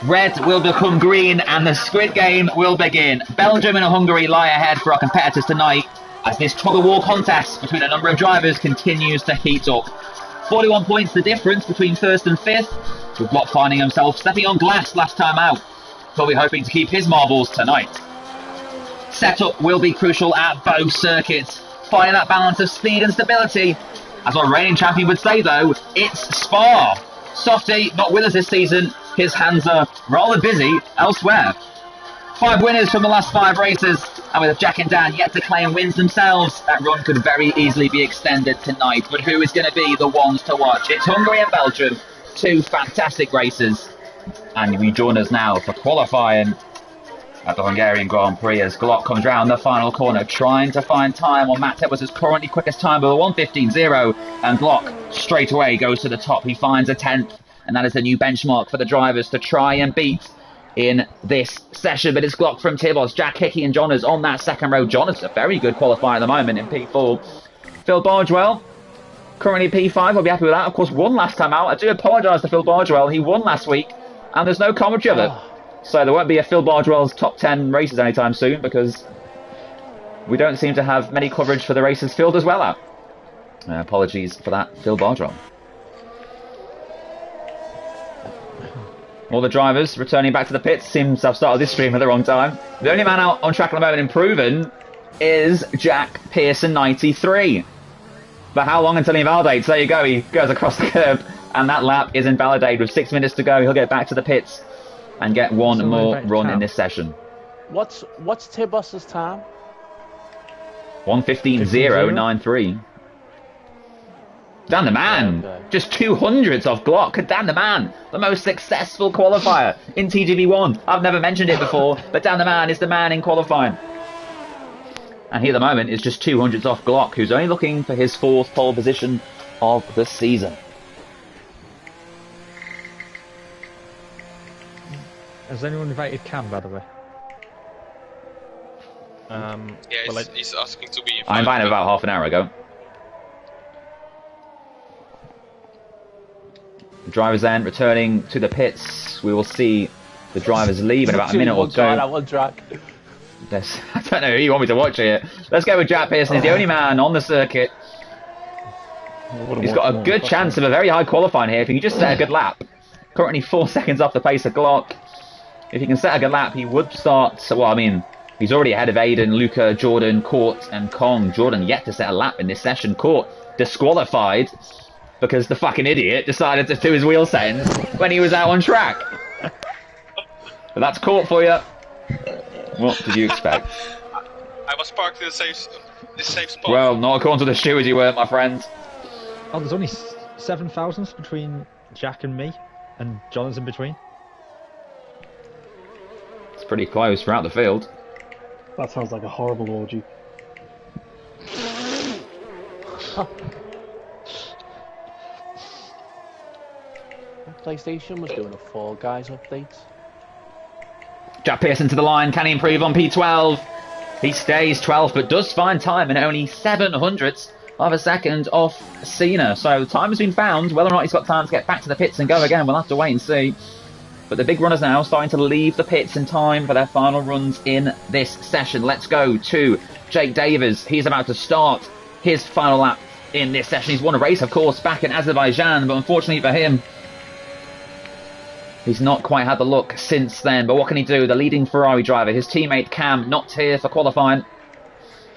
Red will become green and the Squid Game will begin. Belgium and Hungary lie ahead for our competitors tonight as this tug-of-war contest between a number of drivers continues to heat up. 41 points the difference between first and fifth, with Block finding himself stepping on glass last time out. He'll be hoping to keep his marbles tonight. Setup will be crucial at both circuits, finding that balance of speed and stability. As our reigning champion would say though, it's Spa. Softy, not with us this season, his hands are rather busy elsewhere. 5 winners from the last 5 races, and with Jack and Dan yet to claim wins themselves, that run could very easily be extended tonight. But who is going to be the ones to watch? It's Hungary and Belgium, 2 fantastic races. And we join us now for qualifying at the Hungarian Grand Prix as Glock comes round the final corner, trying to find time on Matt Edwards' currently quickest time of a 1:15.0, and Glock straight away goes to the top. He finds a 10th, and that is a new benchmark for the drivers to try and beat in this session. But it's Glock from Tibos, Jack Hickey and Jonas on that second row. Jonas, a very good qualifier at the moment in P4. Phil Bargewell, currently P5, I'll be happy with that. Of course, won last time out. I do apologise to Phil Bargewell, he won last week, and there's no commentary of it. So there won't be a Phil Bargewell's top 10 races anytime soon, because we don't seem to have many coverage for the races Phil does well at. Apologies for that, Phil Bargewell. All the drivers returning back to the pits. Seems I've started this stream at the wrong time. The only man out on track at the moment improving is Jack Pearson 93. But how long until he invalidates? There you go, he goes across the curb, and that lap is invalidated. With 6 minutes to go, he'll get back to the pits and get one more run in this session. What's Tibos's time? 1:15.093. Dan the man, just 200ths off Glock. Dan the man, the most successful qualifier in TGV1. I've never mentioned it before, but Dan the man is the man in qualifying. And he at the moment is just 200ths off Glock, who's only looking for his 4th pole position of the season. Has anyone invited Cam, by the way? Yeah, he's asking to be invited. I invited him about half an hour ago. The drivers then returning to the pits. We will see the drivers leave in about a minute or so. I don't know who you want me to watch here. Let's go with Jack Pearson. He's the only man on the circuit. He's got a good chance of a very high qualifying here if he can just set a good lap. Currently 4 seconds off the pace of Glock. If he can set a good lap, he would start. Well, I mean, he's already ahead of Aiden, Luca, Jordan, Court, and Kong. Jordan yet to set a lap in this session. Court disqualified because the fucking idiot decided to do his wheel settings when he was out on track. But that's Court for you. What did you expect? I was parked in the safe spot. Well, not according to the stewards you weren't, my friend. Oh, there's only 7 thousandths between Jack and me, and John's in between. It's pretty close throughout the field. That sounds like a horrible orgy. PlayStation was doing a Fall Guys update. Jack Pearson to the line. Can he improve on P12? He stays 12th, but does find time in only 700ths of a second off Cena. So the time has been found. Whether or not he's got time to get back to the pits and go again, we'll have to wait and see. But the big runners now starting to leave the pits in time for their final runs in this session. Let's go to Jake Davies. He's about to start his final lap in this session. He's won a race, of course, back in Azerbaijan, but unfortunately for him, he's not quite had the look since then. But what can he do? The leading Ferrari driver, his teammate Cam, not here for qualifying.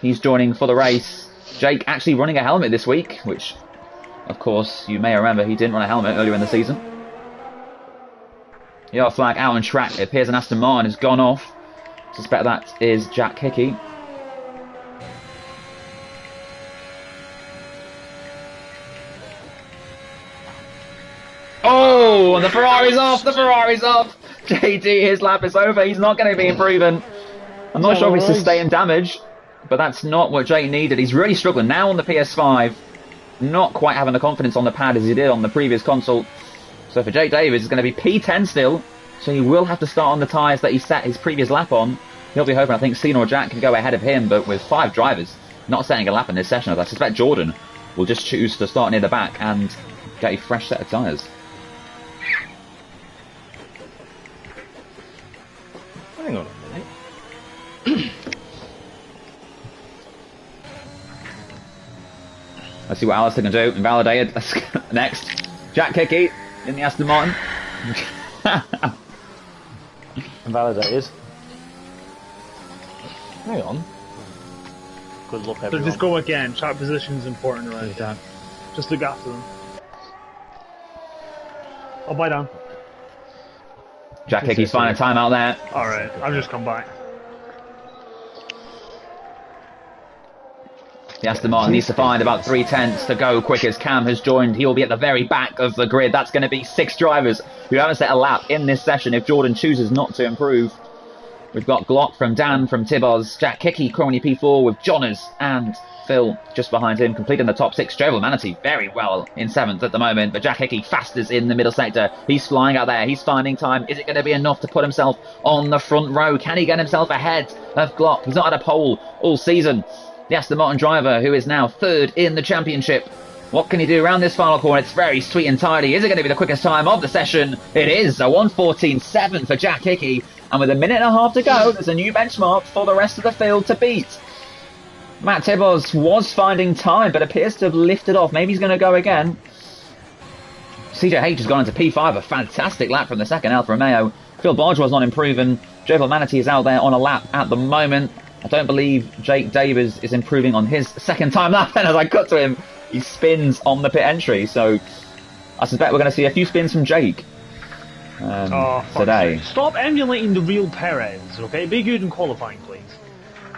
He's joining for the race. Jake actually running a helmet this week, which, of course, you may remember he didn't run a helmet earlier in the season. Yellow flag out on track. It appears an Aston Martin has gone off. Suspect that is Jack Hickey. Oh, and the Ferrari's off! The Ferrari's off! JD, his lap is over. He's not going to be improving. I'm not sure if he's sustained damage, but that's not what Jake needed. He's really struggling now on the PS5. Not quite having the confidence on the pad as he did on the previous console. So for Jake Davies, it's going to be P10 still. So he will have to start on the tyres that he set his previous lap on. He'll be hoping, I think, Cena or Jack can go ahead of him, but with 5 drivers not setting a lap in this session, I suspect Jordan will just choose to start near the back and get a fresh set of tyres. Hang on a minute. Let's see what Alistair can do. Invalidated. Next. Jack Hickey in the Aston Martin. Invalidated. Hang on. Good luck, So everyone. just go again. Track position's important, right? Dan. Just look after them. Oh, bye, Dan. Jack Hickey's finding time out there. Alright, I've just come back. The Aston Martin needs to find about 3/10 to go quick as Cam has joined. He will be at the very back of the grid. That's going to be 6 drivers who haven't set a lap in this session if Jordan chooses not to improve. We've got Glock from Dan from Tibbos, Jack Hickey currently P4 with Johners and Phil just behind him, completing the top 6. Jovel Manatee very well in 7th at the moment, but Jack Hickey fastest in the middle sector. He's flying out there, he's finding time. Is it going to be enough to put himself on the front row? Can he get himself ahead of Glock? He's not had a pole all season. The Aston Martin driver, who is now 3rd in the championship. What can he do around this final corner? It's very sweet and tidy. Is it going to be the quickest time of the session? It is a 1:14.7 for Jack Hickey. And with a minute and a half to go, there's a new benchmark for the rest of the field to beat. Matt Tibbos was finding time, but appears to have lifted off. Maybe he's going to go again. CJH has gone into P5, a fantastic lap from the second Alfa Romeo. Phil Barge was not improving. Jovel Manatee is out there on a lap at the moment. I don't believe Jake Davis is improving on his second time lap. And as I cut to him, he spins on the pit entry. So I suspect we're going to see a few spins from Jake today. Stop emulating the real Perez, okay? Be good in qualifying, please.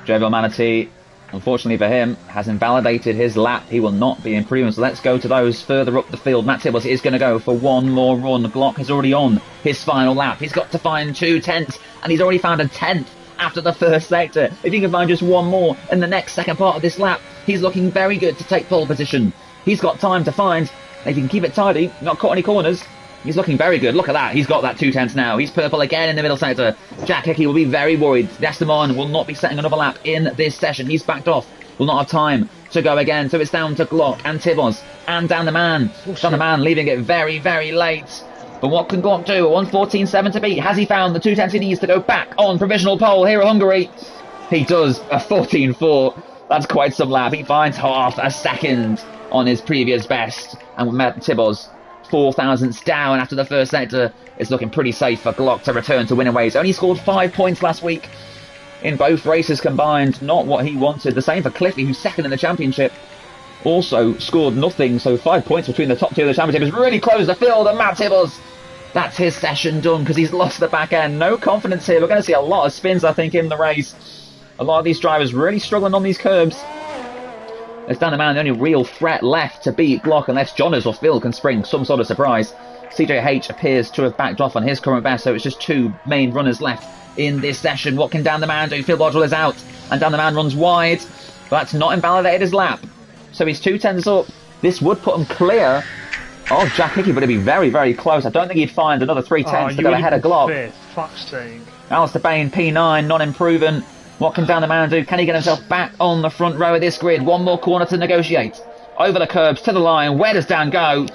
Jovel Manatee, unfortunately for him, has invalidated his lap. He will not be improving. So let's go to those further up the field. Matt Tibbos is going to go for one more run. Glock is already on his final lap. He's got to find 2/10, and he's already found a 10th after the first sector. If he can find just one more in the next second part of this lap, he's looking very good to take pole position. He's got time to find. If he can keep it tidy, not caught any corners, he's looking very good. Look at that. He's got that 2/10 now. He's purple again in the middle sector. Jack Hickey will be very worried. The Aston Martin will not be setting another lap in this session. He's backed off. Will not have time to go again. So it's down to Glock and Tibbos and Dan the Man. Dan the Man leaving it very, very late. But what can Glock do? A 1:14.7 to beat. Has he found the 2/10 he needs to go back on provisional pole here at Hungary? He does. A 14.4. That's quite some lap. He finds half a second on his previous best. And with Matt Tibbos 4 thousandths down after the first sector, it's looking pretty safe for Glock to return to winning ways. Only scored 5 points last week in both races combined. Not what he wanted. The same for Cliffy, who's 2nd in the championship. Also scored nothing, so 5 points between the top 2 of the championship is really close to field. And Matt Tibbos, that's his session done because he's lost the back end. No confidence here. We're going to see a lot of spins, I think, in the race. A lot of these drivers really struggling on these curbs. There's Dan the Man, the only real threat left to beat Glock, unless Jonas or Phil can spring some sort of surprise. CJH appears to have backed off on his current best, so it's just 2 main runners left in this session. What can Dan the Man do? Phil Bodwell is out, and Dan the Man runs wide. But that's not invalidated his lap. So he's 2/10 up. This would put him clear of Jack Hickey, but it'd be very, very close. I don't think he'd find another 3/10 to go ahead of Glock. Fifth, fuck's sake. Alistair Bain, P9, not improving. What can Dan the Man do? Can he get himself back on the front row of this grid? One more corner to negotiate. Over the curbs, to the line. Where does Dan go?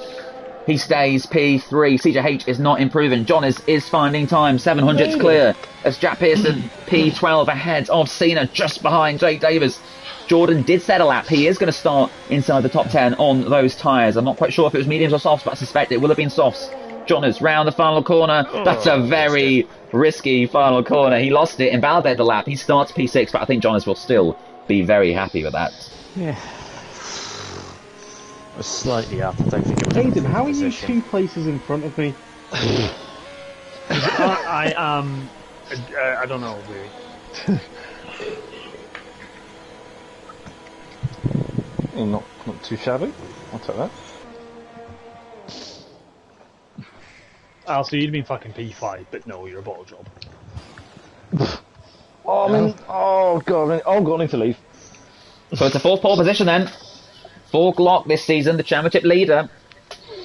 He stays P3. CJH is not improving. John is finding time. 700's clear. As Jack Pearson, P12 ahead of Cena, just behind Jake Davis. Jordan did set a lap. He is going to start inside the top 10 on those tyres. I'm not quite sure if it was mediums or softs, but I suspect it will have been softs. Jonas round the final corner. That's a very risky final corner. He lost it, invalidated the lap. He starts P6, but I think Jonas will still be very happy with that. Yeah. Was slightly up. I don't think it was. Hayden, how are you 2 places in front of me? I don't know, really. Not too shabby. I'll take that. So you'd been fucking P5, but no, you're a bottle job. Oh, I mean, oh god, I need to leave. So it's a 4th pole position then. For Glock this season, the championship leader,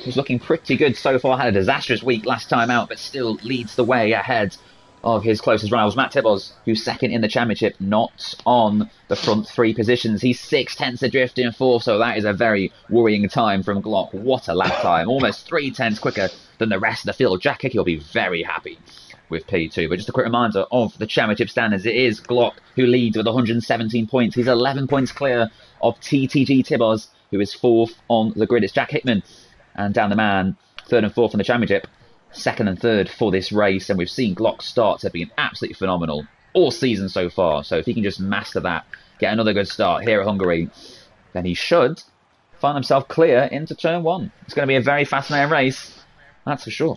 who's looking pretty good so far. Had a disastrous week last time out, but still leads the way ahead of his closest rivals. Matt Tibbos, who's 2nd in the championship, not on the front 3 positions. He's 6/10 adrift in 4th, so that is a very worrying time from Glock. What a lap time. Almost 3/10 quicker than the rest of the field. Jack Hickey will be very happy with P2. But just a quick reminder of the championship standards. It is Glock who leads with 117 points. He's 11 points clear of TTG Tibos, who is 4th on the grid. It's Jack Hickman and down the man, 3rd and 4th in the championship, 2nd and 3rd for this race. And we've seen Glock's starts have been absolutely phenomenal all season so far. So if he can just master that, get another good start here at Hungary, then he should find himself clear into turn 1. It's going to be a very fascinating race, that's for sure.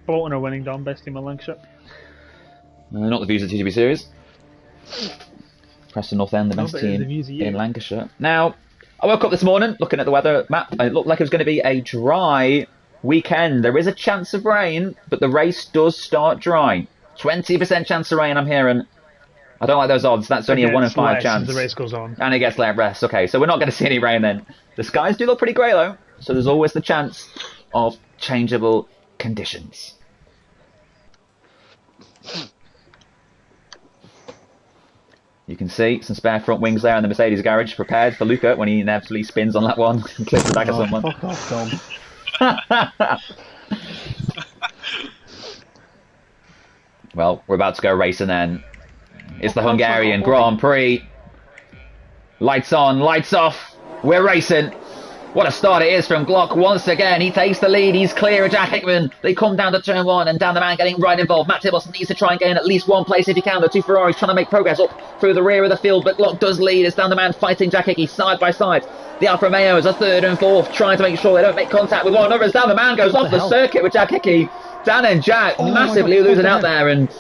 Bolton are winning, Dom. Best team in Lancashire. Not the views of the TGB series. Preston North End, the best but team the views of you. in Lancashire. Now, I woke up this morning looking at the weather map. It looked like it was going to be a dry weekend. There is a chance of rain, but the race does start dry. 20% chance of rain, I'm hearing. I don't like those odds. That's only a 1 in 5 chance. As the race goes on. And it gets let rest. Okay, so we're not going to see any rain then. The skies do look pretty grey though, so there's always the chance of changeable conditions. You can see some spare front wings there in the Mercedes garage, prepared for Luca when he inevitably spins on that one and clips the back of someone. Fuck off, Dom. Well, we're about to go racing then. It's the Hungarian Grand Prix. Lights on, lights off. We're racing. What a start it is from Glock once again. He takes the lead. He's clear of Jack Hickman. They come down to turn 1 and down the man getting right involved. Matt Tibos needs to try and gain at least 1 place if he can. The 2 Ferraris trying to make progress up through the rear of the field, but Glock does lead. It's down the man fighting Jack Hickey side by side. The Alfa Romeos are 3rd and 4th, trying to make sure they don't make contact with one another. As down the man goes off the circuit with Jack Hickey. Dan and Jack massively losing out there, and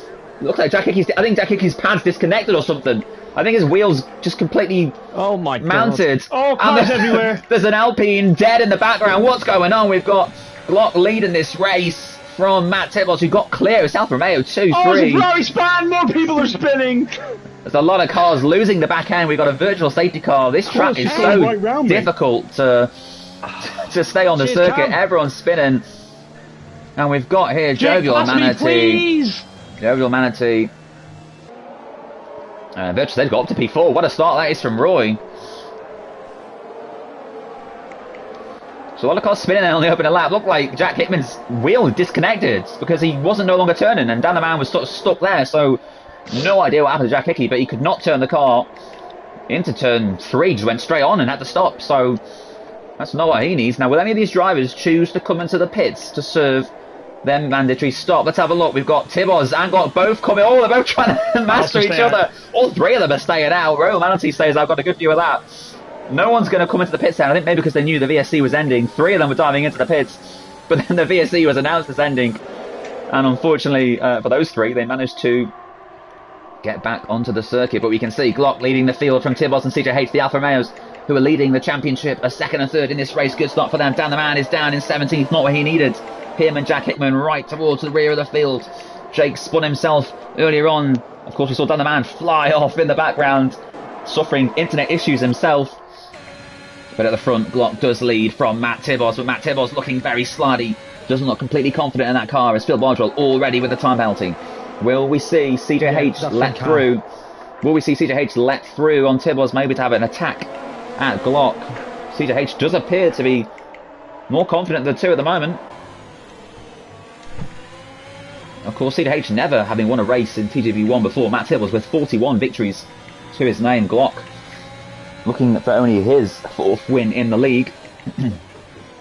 looks like Jack Hickey's. I think Jack Hickey's pad's disconnected or something. I think his wheels just completely mounted. Oh, cars everywhere. There's an Alpine dead in the background. What's going on? We've got Glock leading this race from Matt Tibos, who got clear. It's Alfa Romeo 2, 3. Oh, it's a Ferrari span. More people are spinning. There's a lot of cars losing the back end. We've got a virtual safety car. This track is so right difficult to stay on the circuit. Cam. Everyone's spinning. And we've got here Jovial Manatee. Jovial Manatee. Virtual Safety got up to P4. What a start that is from Roy. So a lot of cars spinning there on the opening lap. Looked like Jack Hickman's wheel disconnected because he wasn't no longer turning, and Dan the man was sort of stuck there. So no idea what happened to Jack Hickey, but he could not turn the car into turn 3. Just went straight on and had to stop. So that's not what he needs. Now, will any of these drivers choose to come into the pits to serve their mandatory stop? Let's have a look. We've got Tibos and Glock both coming. Oh, they're both trying to master each other. All 3 of them are staying out. Royal Manatee stays out. Got a good view of that. No one's going to come into the pits now. I think maybe because they knew the VSC was ending. 3 of them were diving into the pits, but then the VSC was announced as ending. And unfortunately for those 3, they managed to get back onto the circuit. But we can see Glock leading the field from Tibos and CJH, the Alfa Romeos, who are leading the championship, a 2nd and 3rd in this race. Good start for them. Dan the man is down in 17th, not what he needed. Him and Jack Hickman right towards the rear of the field. Jake spun himself earlier on. Of course, we saw Dan the man fly off in the background, suffering internet issues himself. But at the front, Glock does lead from Matt Tibos, but Matt Tibos looking very slidey. Doesn't look completely confident in that car as Phil Bardwell already with the time penalty. Will we see CJH let through? Will we see CJH let through on Tibos, maybe to have an attack at Glock? CJH does appear to be more confident than the 2 at the moment. Of course, CJH never having won a race in TGV1 before. Matt Tibos with 41 victories to his name. Glock looking for only his 4th win in the league.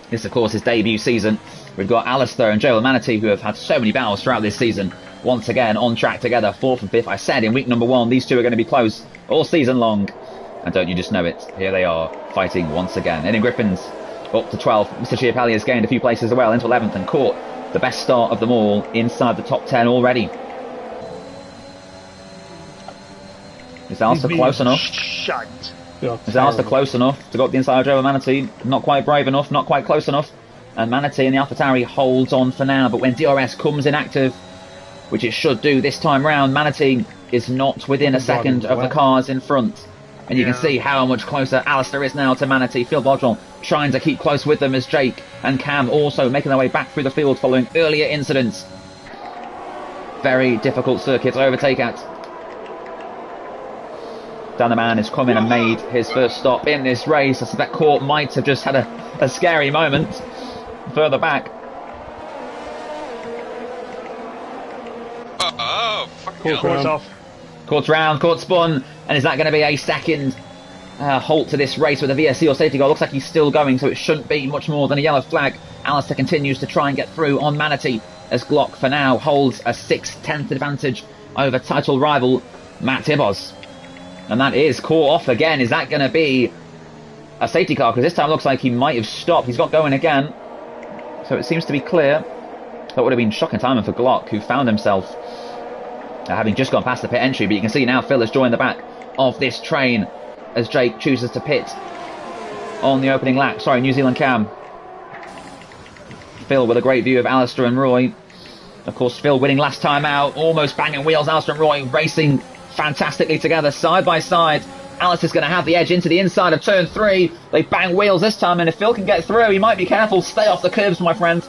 This, of course, is debut season. We've got Alistair and Joel Manatee, who have had so many battles throughout this season. Once again, on track together, 4th and 5th. I said in week number 1, these 2 are going to be close all season long. And don't you just know it? Here they are, fighting once again. Eddie Griffin's up to 12th. Mr. Chiapelli has gained a few places as well, into 11th, and caught the best start of them all inside the top 10 already. Is Alistair close enough? Is Alistair close enough to go up the inside of Joel Manatee? Not quite brave enough, not quite close enough. And Manatee in the AlphaTauri holds on for now, but when DRS comes inactive, which it should do this time round, Manatee is not within a second of the cars in front. And you can see how much closer Alistair is now to Manatee. Phil Bodrell trying to keep close with them as Jake and Cam also making their way back through the field following earlier incidents. Very difficult circuit to overtake at. Danaman has come in and made his first stop in this race. I suspect Court might have just had a scary moment further back. Oh, fucking Cool, hell. Court's off. Court's round, Court spun, and is that going to be a second halt to this race with a VSC or safety car? Looks like he's still going, so it shouldn't be much more than a yellow flag. Alistair continues to try and get through on Manatee, as Glock for now holds a 6/10 advantage over title rival Matt Tibos. And that is Court off again. Is that going to be a safety car? Because this time it looks like he might have stopped. He's got going again, so it seems to be clear. That would have been shocking timing for Glock, who found himself having just gone past the pit entry. But you can see now Phil has joined the back of this train as Jake chooses to pit on the opening lap. Sorry, New Zealand cam. Phil with a great view of Alistair and Roy. Of course, Phil winning last time out, almost banging wheels. Alistair and Roy racing fantastically together, side by side. Alistair's going to have the edge into the inside of turn 3. They bang wheels this time, and if Phil can get through, he might be careful. Stay off the curbs, my friend.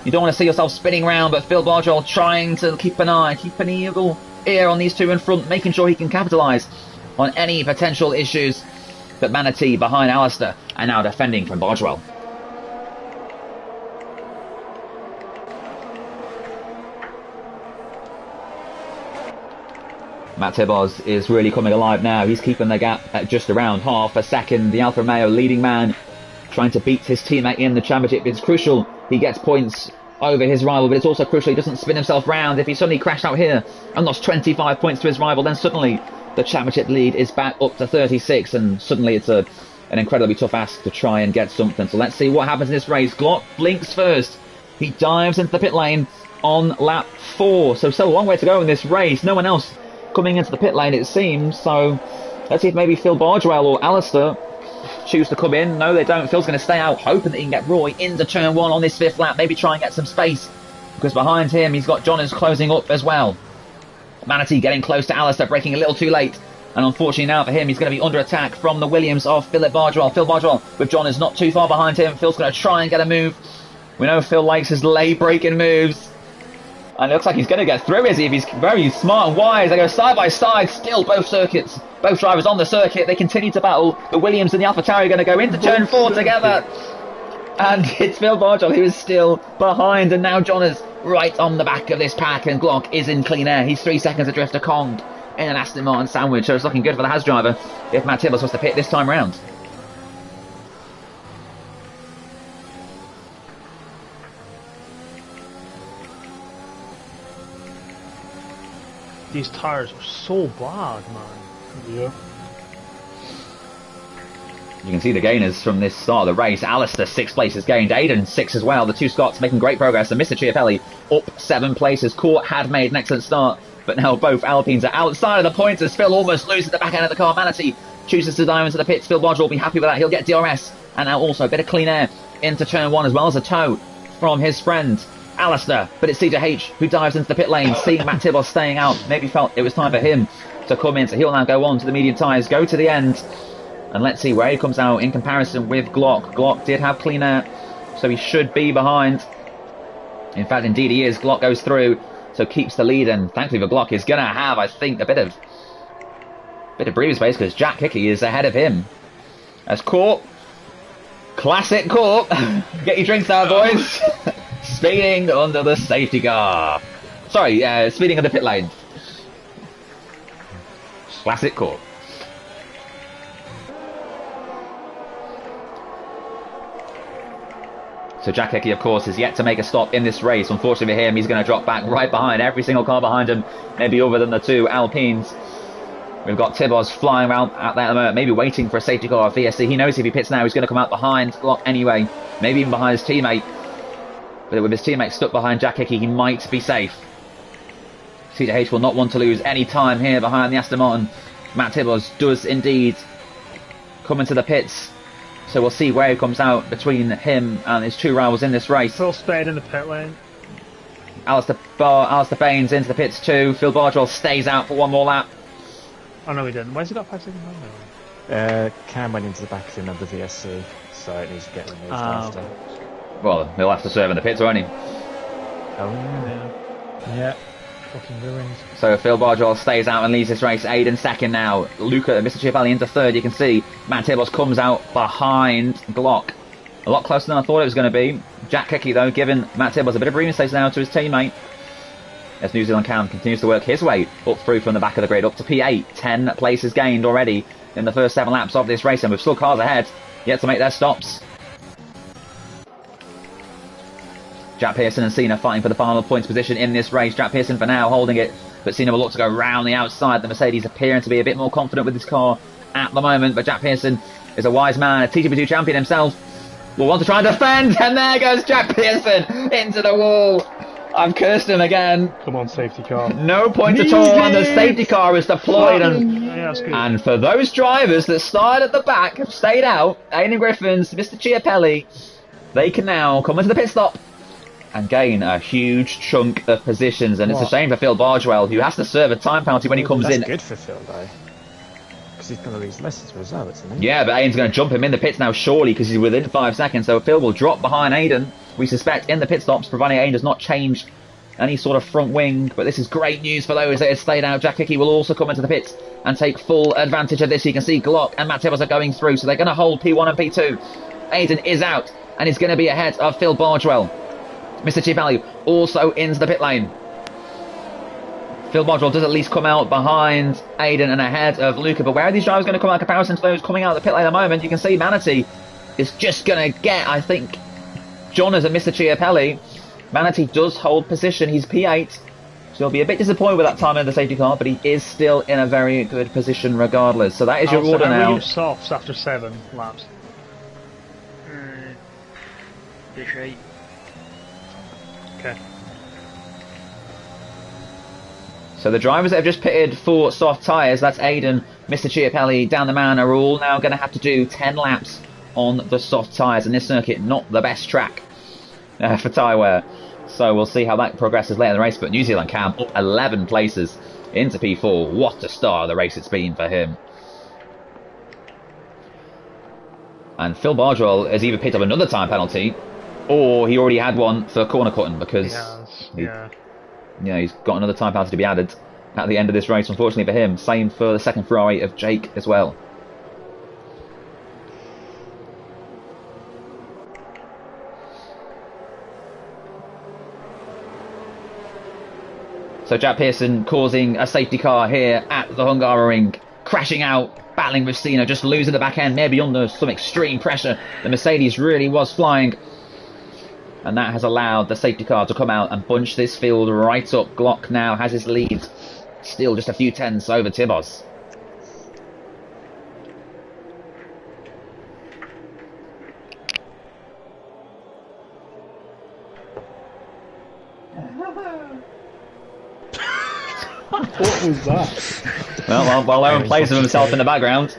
You don't want to see yourself spinning round, but Phil Bargel trying to keep an eagle ear on these two in front, making sure he can capitalise on any potential issues. But Manatee behind Alistair and now defending from Bargewell. Matt Tibos is really coming alive now. He's keeping the gap at just around half a second. The Alfa Romeo leading man trying to beat his teammate in the championship. It's crucial he gets points over his rival, but it's also crucial he doesn't spin himself round. If he suddenly crashed out here and lost 25 points to his rival, then suddenly the championship lead is back up to 36, and suddenly it's an incredibly tough ask to try and get something. So let's see what happens in this race. Glock blinks first. He dives into the pit lane on lap 4. So still a long way to go in this race. No one else coming into the pit lane, it seems. So let's see if maybe Phil Bargewell or Alistair choose to come in. No, they don't. Phil's going to stay out, hoping that he can get Roy into turn 1 on this 5th lap. Maybe try and get some space, because behind him he's got Johners closing up as well. Manatee getting close to Alistair, braking a little too late. And unfortunately now for him, he's going to be under attack from the Williams of Philip Bargewell. Phil Bargewell with Johners not too far behind him. Phil's going to try and get a move. We know Phil likes his late braking moves. And it looks like he's going to get through, is he? If he's very smart and wise. They go side by side, still both circuits. Both drivers on the circuit. They continue to battle. The Williams and the AlphaTauri are going to go into turn 4 together. And it's Phil Bargewell who is still behind. And now Johners right on the back of this pack. And Glock is in clean air. He's 3 seconds adrift to Kong in an Aston Martin sandwich. So it's looking good for the Haas driver if Matt Tibos was to pit this time round. These tyres are so bad, man. Yeah. You can see the gainers from this start of the race. Alistair 6 places gained, Aiden 6 as well. The two Scots making great progress, and Mr. Chiapelli up 7 places. Court had made an excellent start, but now both Alpines are outside of the points as Phil almost loses the back end of the car. Manatee chooses to dive into the pits. Phil Bargewell will be happy with that. He'll get DRS, and now also a bit of clean air into turn 1 as well as a tow from his friend Alistair. But it's CJH who dives into the pit lane, seeing Matt Tibos staying out. Maybe felt it was time for him to come in, so he'll now go on to the medium tyres, go to the end, and let's see where he comes out in comparison with Glock. Glock did have clean air, so he should be behind. In fact, indeed he is. Glock goes through, so keeps the lead, and thankfully for Glock, is going to have, I think, a bit of breathing space, because Jack Hickey is ahead of him. As Court, classic Court, get your drinks out, boys. Speeding under the safety car. Sorry, speeding under pit lane. Classic Court. So Jack Hickey, of course, is yet to make a stop in this race. Unfortunately for him, he's going to drop back right behind every single car behind him, maybe other than the two Alpines. We've got Tibos flying around out there at the moment, maybe waiting for a safety car or VSC. He knows if he pits now, he's going to come out behind Glock anyway, maybe even behind his teammate. But with his teammate stuck behind Jack Hickey, he might be safe. CJH will not want to lose any time here behind the Aston Martin. Matt Tibos does indeed come into the pits. So we'll see where he comes out between him and his two rivals in this race. Phil Spade in the pit lane. Alistair Baines into the pits too. Phil Bargewell stays out for one more lap. Oh no, he didn't. Why's he got 5 seconds on there? Cam went into the back of him of the VSC, so it needs to get removed after. Well, he'll have to serve in the pits, won't he? Oh, yeah. Yeah. fucking ruined. So Phil Bardwell stays out and leads this race. Aiden second now. Luca, Mr. Chiappelli into third. You can see Matt Tibos comes out behind Glock. A lot closer than I thought it was going to be. Jack Hickey, though, giving Matt Tibos a bit of breathing space now to his teammate. As New Zealand Cam continues to work his way up through from the back of the grid, up to P8. 10 places gained already in the first 7 laps of this race, and with still cars ahead, yet to make their stops. Jack Pearson and Cena fighting for the final points position in this race. Jack Pearson for now holding it, but Cena will look to go round the outside. The Mercedes appearing to be a bit more confident with his car at the moment, but Jack Pearson is a wise man, a TGP2 champion himself, will want to try and defend, and there goes Jack Pearson into the wall. I've cursed him again. Come on, safety car. No point at all, and the safety car is deployed. And for those drivers that started at the back, have stayed out, Aidan Griffins, Mr. Chiappelli, they can now come into the pit stop and gain a huge chunk of positions. And it's a shame for Phil Bardwell, who has to serve a time penalty when he comes in. That's good for Phil, though. Because he's going to lose less as a result, isn't he? Yeah, but Aidan's going to jump him in the pits now, surely, because he's within 5 seconds. So Phil will drop behind Aidan, we suspect, in the pit stops, providing Aidan does not change any sort of front wing. But this is great news for those that have stayed out. Jack Hickey will also come into the pits and take full advantage of this. You can see Glock and Matt Tibbles are going through, so they're going to hold P1 and P2. Aidan is out, and he's going to be ahead of Phil Bardwell. Mr. Chiappelli also into the pit lane. Phil Bardwell does at least come out behind Aidan and ahead of Luca, but where are these drivers going to come out in comparison to those coming out of the pit lane at the moment? You can see Manatee is just going to get, I think, Johners and Mr. Chiappelli. Manatee does hold position, he's P8, so he'll be a bit disappointed with that time in the safety car, but he is still in a very good position regardless. So that is your order now. How many softs after 7 laps? That's right. Okay. So the drivers that have just pitted for soft tyres, that's Aidan, Mr. Chiappelli, Dan the Man, are all now going to have to do 10 laps on the soft tyres, and this circuit not the best track for tyre wear. So we'll see how that progresses later in the race, but New Zealand Cam up 11 places into P4. What a start of the race it's been for him. And Phil Bardwell has either picked up another time penalty, or he already had one for corner cutting, because he's got another time penalty to be added at the end of this race, unfortunately for him. Same for the second Ferrari of Jake as well. So Jack Pearson causing a safety car here at the Hungaroring, crashing out, battling with Cena, just losing the back end, maybe under some extreme pressure. The Mercedes really was flying, and that has allowed the safety car to come out and bunch this field right up. Glock now has his lead, still just a few tenths over Tibos. What was that? Well, while Owen plays with himself in the background.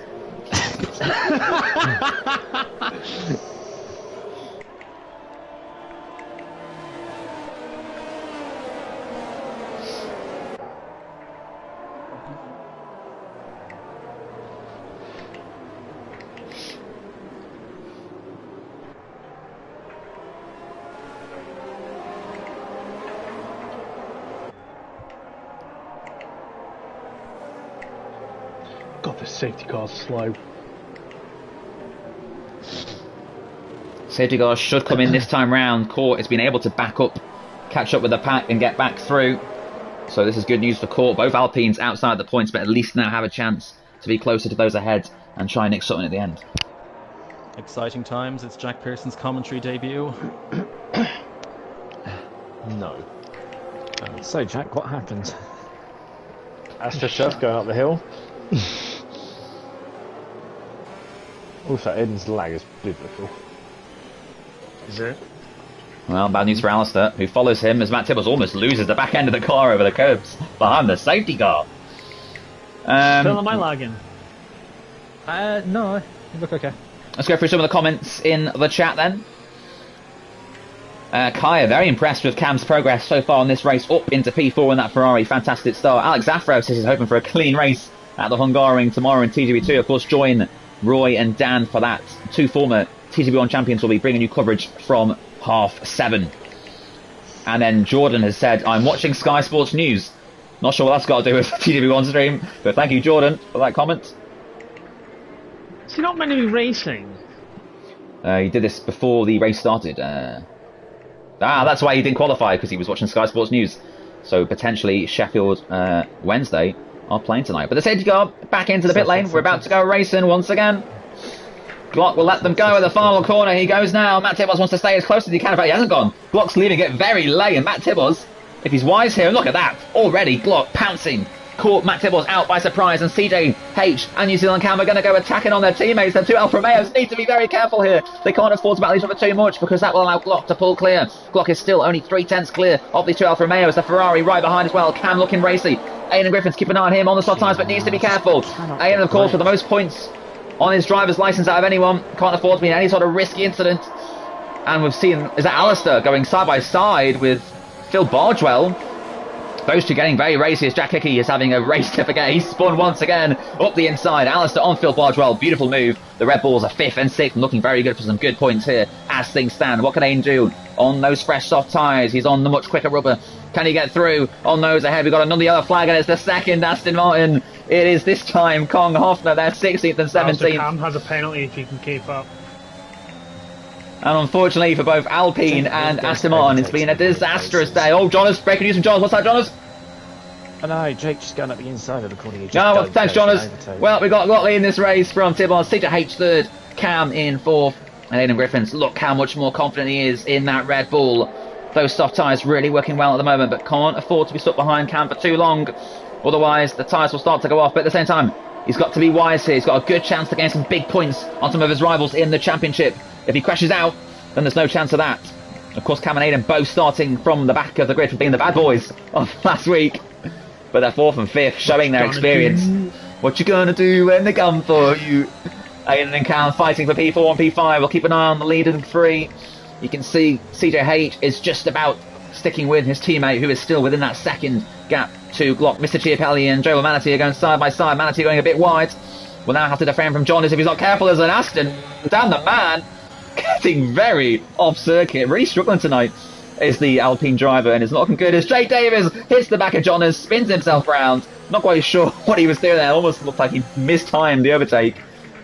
God, this safety car's slow. Safety cars should come in this time round. Court has been able to back up, catch up with the pack and get back through. So this is good news for Court. Both Alpines outside the points, but at least now have a chance to be closer to those ahead and try Nick Sutton at the end. Exciting times. It's Jack Pearson's commentary debut. No. So, Jack, what happened? Astra Chef going up the hill. Also, Aiden's lag is biblical. Is it? Well, bad news for Alistair, who follows him as Matt Tibbles almost loses the back end of the car over the curbs behind the safety car. Phil, am I lagging? No, you look okay. Let's go through some of the comments in the chat then. Kaya, very impressed with Cam's progress so far in this race, up into P4 in that Ferrari. Fantastic start. Alex Afro says he's hoping for a clean race at the Hungaroring tomorrow in TGB2. Of course, join Roy and Dan for that. 2 former TGB1 champions will be bringing you coverage from 7:30. And then Jordan has said, I'm watching Sky Sports News. Not sure what that's got to do with TW1 stream, but thank you, Jordan, for that comment. Is he not meant to be racing? He did this before the race started. That's why he didn't qualify, because he was watching Sky Sports News. So potentially Sheffield Wednesday are playing tonight. But the safety car back into the pit lane. We're about to go racing once again. Glock will let them go at the final corner. He goes now. Matt Tibbos wants to stay as close as he can. In fact, he hasn't gone. Glock's leaving it very late. And Matt Tibbos, if he's wise here, look at that. Already Glock pouncing. Caught Matt Tibbos out by surprise. And CJH and New Zealand Cam are going to go attacking on their teammates. The two Alfa Romeos need to be very careful here. They can't afford to battle each other too much, because that will allow Glock to pull clear. Glock is still only 3/10 clear of the two Alfa Romeos. The Ferrari right behind as well. Cam looking racy. Aidan Griffiths keep an eye on him on the soft tyres, but needs to be careful. Aidan, of course, with the most points on his driver's licence out of anyone. Can't afford to be in any sort of risky incident. And we've seen, is that Alistair going side by side with Phil Bardwell. Those two getting very racy as Jack Hickey is having a race to forget. He's spun once again up the inside. Alistair on Phil Bardwell. Beautiful move. The Red Bulls are 5th and 6th and looking very good for some good points here as things stand. What can Aidan do on those fresh soft tyres? He's on the much quicker rubber. Can he get through on those ahead? We've got another yellow flag, and it's the second Aston Martin. It is this time Kong Hoffner. They're 16th and 17th. Cam has a penalty if he can keep up. And unfortunately for both Alpine and Aston Martin, it's been a disastrous day. Oh, Jonas, breaking news from Jonas. What's that, Jonas? Oh no, Jake just going up the inside of the corner. No, thanks, Jonas. Well, we got Lotley in this race from Tibbons. CJH 3rd, Cam in 4th, and Aidan Griffiths. Look how much more confident he is in that Red Bull. Those soft tyres really working well at the moment, but can't afford to be stuck behind Cam for too long. Otherwise, the tyres will start to go off. But at the same time, he's got to be wise here. He's got a good chance to gain some big points on some of his rivals in the championship. If he crashes out, then there's no chance of that. Of course, Cam and Aidan both starting from the back of the grid for being the bad boys of last week. But they're 4th and 5th, showing their experience. What you gonna do when they come for you? Aidan and Cam fighting for P4 and P5. We'll keep an eye on the lead in 3. You can see CJH is just about sticking with his teammate, who is still within that second gap to Glock. Mr. Chiapelli and Joe Manatee are going side by side. Manatee going a bit wide. Will now have to defend from John if he's not careful as an Aston. Damn the man. Getting very off circuit. Really struggling tonight is the Alpine driver, and it's not looking good as Jake Davis hits the back of Jonas, spins himself round. Not quite sure what he was doing there. Almost looked like he mistimed the overtake.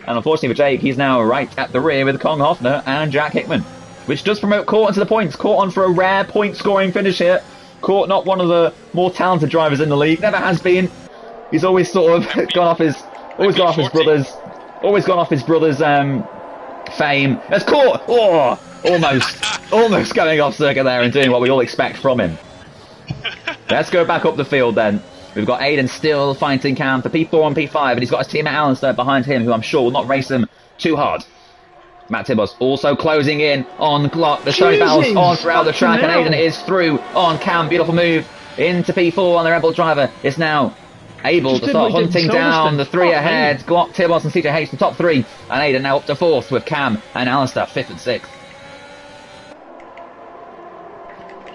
And unfortunately for Jake, he's now right at the rear with Kong Hoffner and Jack Hickman, which does promote Court into the points. Court on for a rare point-scoring finish here. Court, not one of the more talented drivers in the league, never has been. He's always sort of gone off his brother's fame. That's Court. Oh, almost going off circuit there and doing what we all expect from him. Let's go back up the field then. We've got Aidan still fighting Cam for P4 and P5, and he's got his teammate Alistair behind him, who I'm sure will not race him too hard. Matt Tibbos also closing in on Glock. The Tony battles on throughout the track, and Aidan is through on Cam. Beautiful move into P4, and the Rebel driver is now able to start hunting down the 3 ahead. Glock, Tibbos and CJH the top 3, and Aidan now up to 4th with Cam and Alistair 5th and 6th.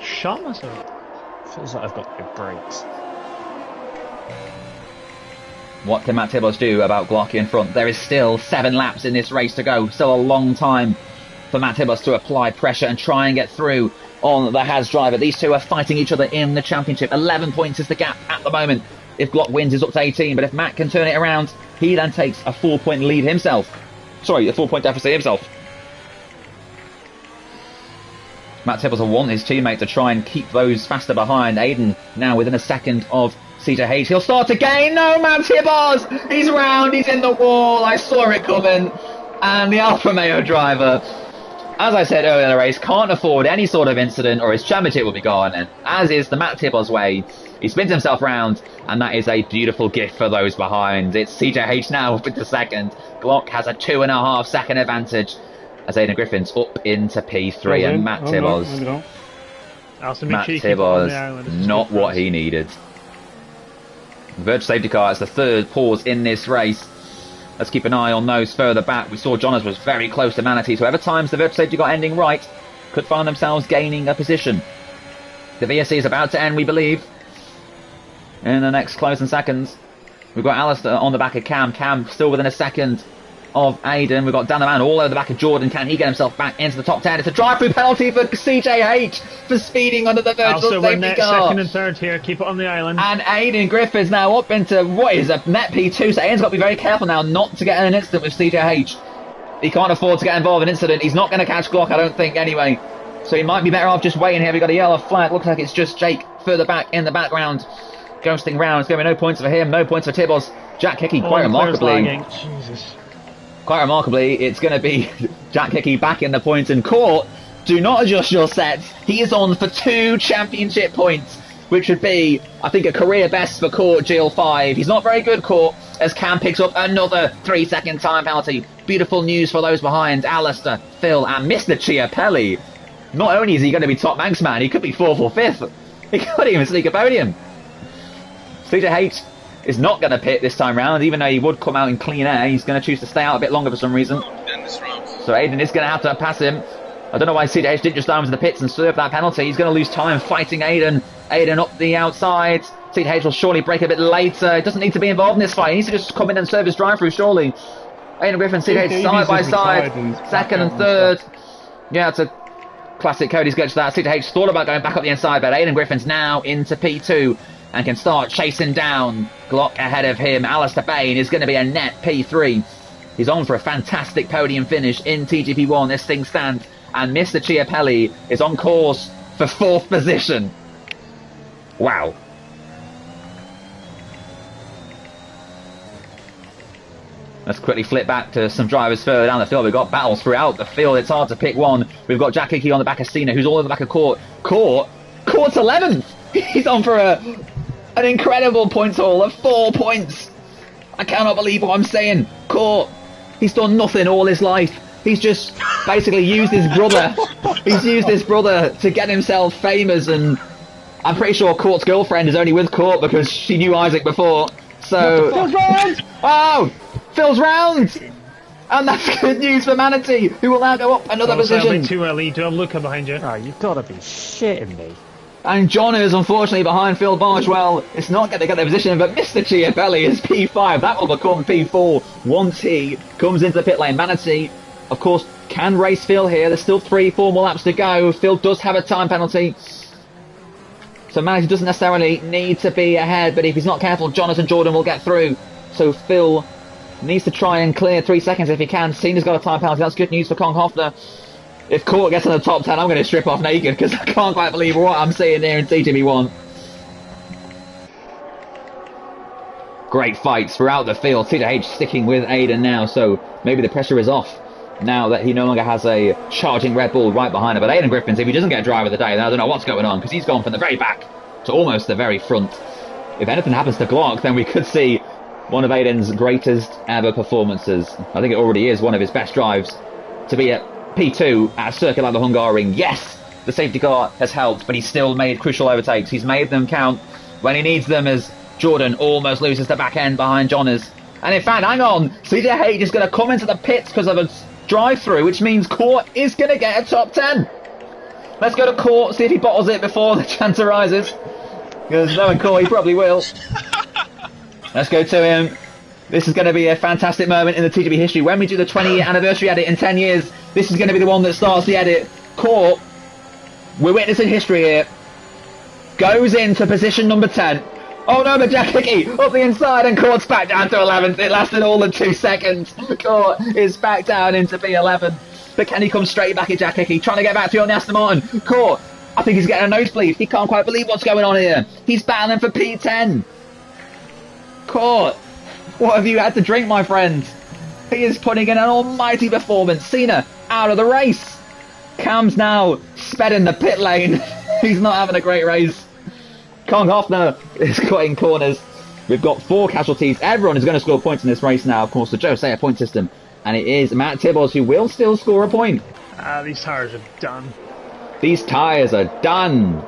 Shot myself. Feels like I've got no brakes. What can Matt Tibbos do about Glock in front? There is still 7 laps in this race to go. Still a long time for Matt Tibbos to apply pressure and try and get through on the Haas driver. These two are fighting each other in the championship. 11 points is the gap at the moment. If Glock wins, it's up to 18. But if Matt can turn it around, he then takes a 4-point lead himself. Sorry, a 4-point deficit himself. Matt Tibbos will want his teammate to try and keep those faster behind. Aidan now within a second of CJH. He'll start again. No, Matt Tibbos! He's round, he's in the wall. I saw it coming. And the Alfa Romeo driver, as I said earlier in the race, can't afford any sort of incident or his championship will be gone. And as is the Matt Tibbos way, he spins himself round, and that is a beautiful gift for those behind. It's CJH now with the second. Glock has a 2.5 second advantage as Aidan Griffin's up into P3, and Matt Tibbos, not what he needed. Verge safety car is the 3rd pause in this race. Let's keep an eye on those further back. We saw Jonas was very close to Manatee, so every times the Verge safety car ending right could find themselves gaining a position. The VSC is about to end, we believe, in the next closing seconds. We've got Alistair on the back of Cam. Cam still within a second of Aiden. We've got down the man all over the back of Jordan. Can he get himself back into the top 10? It's a drive-through penalty for CJH for speeding under the virtual Also, we're safety net car. second and third here. Keep it on the island. And Aiden Griffin's now up into what is a net P2. So Aiden's got to be very careful now not to get in an incident with CJH. He can't afford to get involved in an incident. He's not going to catch Glock, I don't think, anyway. So he might be better off just waiting here. We've got a yellow flag. Looks like it's just Jake further back in the background. Ghosting round. It's going to be no points for him. No points for Tibos. Jack Hickey, quite remarkably. Jesus. Quite remarkably, it's going to be Jack Hickey back in the points. And Court, do not adjust your sets. He is on for 2 championship points, which would be, I think, a career best for Court GL5. He's not very good, Court, as Cam picks up another 3-second time penalty. Beautiful news for those behind. Alistair, Phil, and Mr. Chiapelli. Not only is he going to be top Manx man, he could be 4th or 5th. He could even sneak a podium. CJH is not going to pit this time round, even though he would come out in clean air. He's going to choose to stay out a bit longer for some reason. So Aiden is going to have to pass him. I don't know why CJH didn't just dive into the pits and serve that penalty. He's going to lose time fighting Aiden. Aiden up the outside. CJH will surely break a bit later. He doesn't need to be involved in this fight. He needs to just come in and serve his drive-through, surely. Aiden Griffin, CJH side by side. Second and third. Yeah, it's a classic Cody sketch that. CJH thought about going back up the inside, but Aiden Griffin's now into P2 and can start chasing down Glock ahead of him. Alistair Bain is going to be a net P3. He's on for a fantastic podium finish in TGP1. This thing stands. And Mr. Chiapelli is on course for 4th position. Wow. Let's quickly flip back to some drivers further down the field. We've got battles throughout the field. It's hard to pick one. We've got Jack Hickey on the back of Cena, who's all over the back of Court. Court's 11th. He's on for an incredible points haul of 4 points. I cannot believe what I'm saying. Court, he's done nothing all his life. He's just basically used his brother. He's used his brother to get himself famous, and I'm pretty sure Court's girlfriend is only with Court because she knew Isaac before. So, Phil's round! Oh, Phil's round, and that's good news for Manatee, who will now go up another position. Too early. Do have Luca behind you. Oh, you've got to be shitting me. And John is unfortunately behind Phil Bargewell. It's not going to get their position, but Mr. Chiapelli is P5. That will become P4 once he comes into the pit lane. Manatee, of course, can race Phil here. There's still 3-4 more laps to go. Phil does have a time penalty, so Manatee doesn't necessarily need to be ahead, but if he's not careful, Jonathan Jordan will get through. So Phil needs to try and clear 3 seconds if he can. Cena's got a time penalty. That's good news for Kong Hoffner. If Court gets in the top 10, I'm going to strip off naked because I can't quite believe what I'm seeing here in TGB1. Great fights throughout the field. CJH sticking with Aiden now, so maybe the pressure is off now that he no longer has a charging Red Bull right behind him. But Aiden Griffins, if he doesn't get driver of the day, then I don't know what's going on, because he's gone from the very back to almost the very front. If anything happens to Glock, then we could see one of Aiden's greatest ever performances. I think it already is one of his best drives to be at P2 at a circuit like the Hungaroring. Yes, the safety car has helped, but he's still made crucial overtakes. He's made them count when he needs them, as Jordan almost loses the back end behind Johners. And in fact, hang on, CJH is going to come into the pits because of a drive-through, which means Court is going to get a top 10. Let's go to Court, see if he bottles it before the chance arises. Because knowing Court, he probably will. Let's go to him. This is going to be a fantastic moment in the TGB history. When we do the 20-year anniversary edit in 10 years, this is going to be the one that starts the edit. Court, we're witnessing history here, goes into position number 10. Oh no, but Jack Hickey up the inside, and Court's back down to 11th. It lasted all of 2 seconds. Court is back down into P11. But can he come straight back at Jack Hickey, trying to get back to on the Aston Martin? Court, I think he's getting a nosebleed. He can't quite believe what's going on here. He's battling for P10. Court, what have you had to drink, my friend? He is putting in an almighty performance. Cena out of the race. Cam's now sped in the pit lane. He's not having a great race. Kong Hoffner is cutting corners. We've got 4 casualties. Everyone is going to score points in this race now, of course, the Jose point system. And it is Matt Tibbles who will still score a point. These tyres are done. These tyres are done.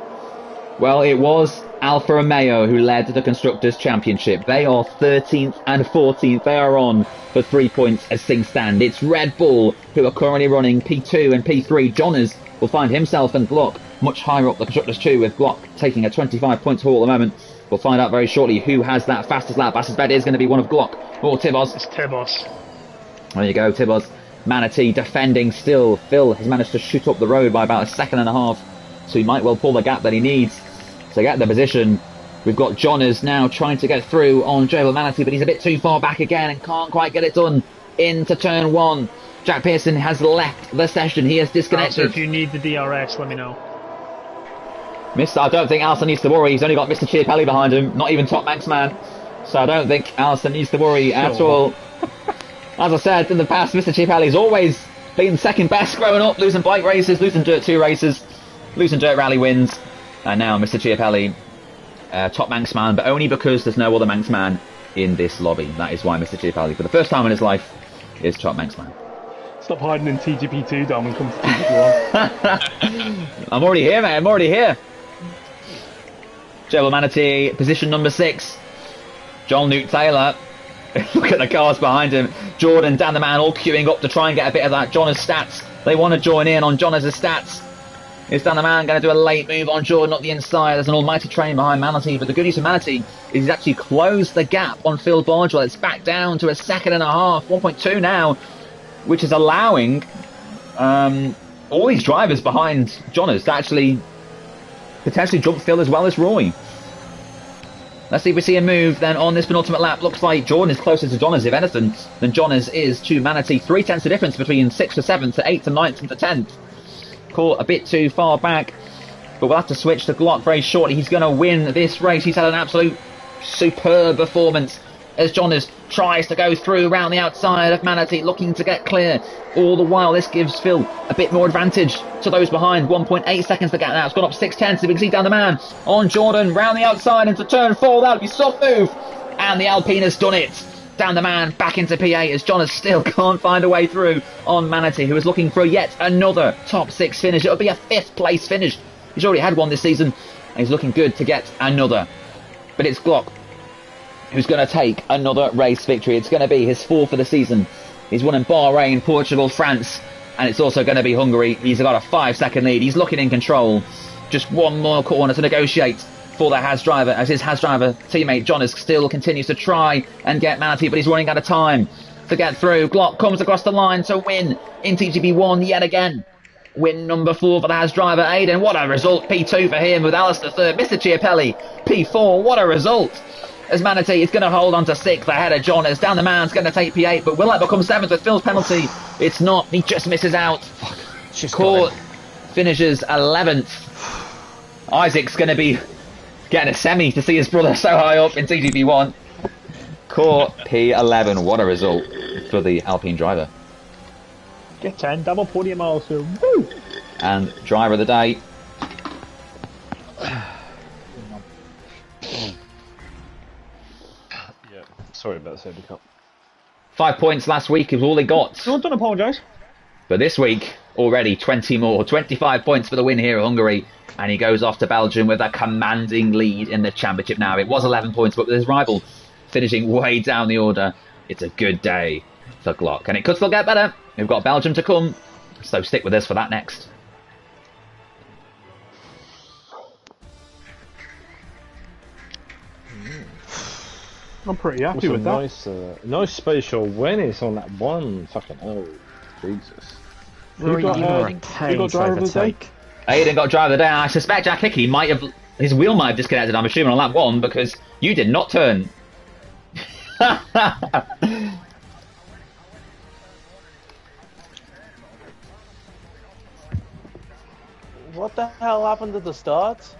Well, it was Alfa Romeo who led the Constructors' Championship. They are 13th and 14th. They are on for 3 points as things stand. It's Red Bull who are currently running P2 and P3. Johners will find himself and Glock much higher up the Constructors 2, with Glock taking a 25 points haul at the moment. We'll find out very shortly who has that fastest lap. Fastest bet is going to be one of Glock or Tibos. It's Tibos. There you go, Tibbos. Manatee defending still. Phil has managed to shoot up the road by about a second and a half, so he might well pull the gap that he needs to get the position. We've got Johners now trying to get through on Joel Manatee, but he's a bit too far back again and can't quite get it done into turn 1. Jack Pearson has left the session. He has disconnected. So if you need the DRS, let me know. I don't think Alison needs to worry. He's only got Mr. Chiapelli behind him, not even Top Max Man. So I don't think Alison needs to worry at all. As I said in the past, Mr. Chiapelli's always been second best growing up, losing bike races, losing Dirt 2 races, losing Dirt Rally wins. And now Mr. Chiapelli, Top Manx Man, but only because there's no other Manx Man in this lobby. That is why Mr. Chiapelli, for the first time in his life, is Top Manx Man. Stop hiding in TGP2, Dom, and come to TGP1. I'm already here, mate. I'm already here. Joel Manatee, position number 6. John Newt Taylor. Look at the cars behind him. Jordan, Dan the Man, all queuing up to try and get a bit of that Jonas stats. They want to join in on Jonas' stats. Is Dan the Man going to do a late move on Jordan up the inside? There's an almighty train behind Manatee, but the good news for Manatee is he's actually closed the gap on Phil Bargewell. It's back down to a second and a half, 1.2 now, which is allowing all these drivers behind Jonas to actually potentially jump Phil as well as Roy. Let's see if we see a move then on this penultimate lap. Looks like Jordan is closer to Jonas, if anything, than Jonas is to Manatee. 0.3 of difference between 6th to 7th to 8th to 9th and to 10th. Caught a bit too far back, but we'll have to switch to Glock very shortly. He's going to win this race. He's had an absolute superb performance as Jonas tries to go through around the outside of Manatee, looking to get clear. All the while, this gives Phil a bit more advantage to those behind. 1.8 seconds to get now. It's gone up 6/10. So we can see down the man on Jordan, round the outside into turn 4. That would be soft move. And the Alpine has done it. Down the man, back into P8 as Jonas still can't find a way through on Manatee, who is looking for yet another top 6 finish. It would be a 5th place finish. He's already had one this season, and he's looking good to get another. But it's Glock who's going to take another race victory. It's going to be his 4th of the season. He's won in Bahrain, Portugal, France, and it's also going to be Hungary. He's got a 5-second lead. He's looking in control. Just one more corner to negotiate for the Haas driver, as his Haas driver teammate Jonas still continues to try and get Manatee, but he's running out of time to get through. Glock comes across the line to win in TGP1 yet again. Win number 4 for the Haas driver, Aiden. What a result. P2 for him with Alistair 3rd. Mr. Chiapelli, P4. What a result. As Manatee is going to hold on to 6th ahead of Jonas. Down the man's going to take P8, but will that become 7th with Phil's penalty? It's not. He just misses out. Court finishes 11th. Isaac's going to be getting a semi to see his brother so high up in TGP1. Court P11. What a result for the Alpine driver. Get 10, double podium also. Woo! And driver of the day. Sorry about the safety cup. 5 points last week is all he got. No, don't apologise. But this week, already 20 more. 25 points for the win here at Hungary. And he goes off to Belgium with a commanding lead in the championship now. It was 11 points, but with his rival finishing way down the order, it's a good day for Glock. And it could still get better. We've got Belgium to come, so stick with us for that next. I'm pretty happy with that. Nice spatial win. It's on that one fucking Jesus. Rory, you are a pain to overtake. Aiden got driver of the day. I suspect Jack Hickey might have, his wheel might have disconnected, I'm assuming, on lap 1, because you did not turn. What the hell happened at the start?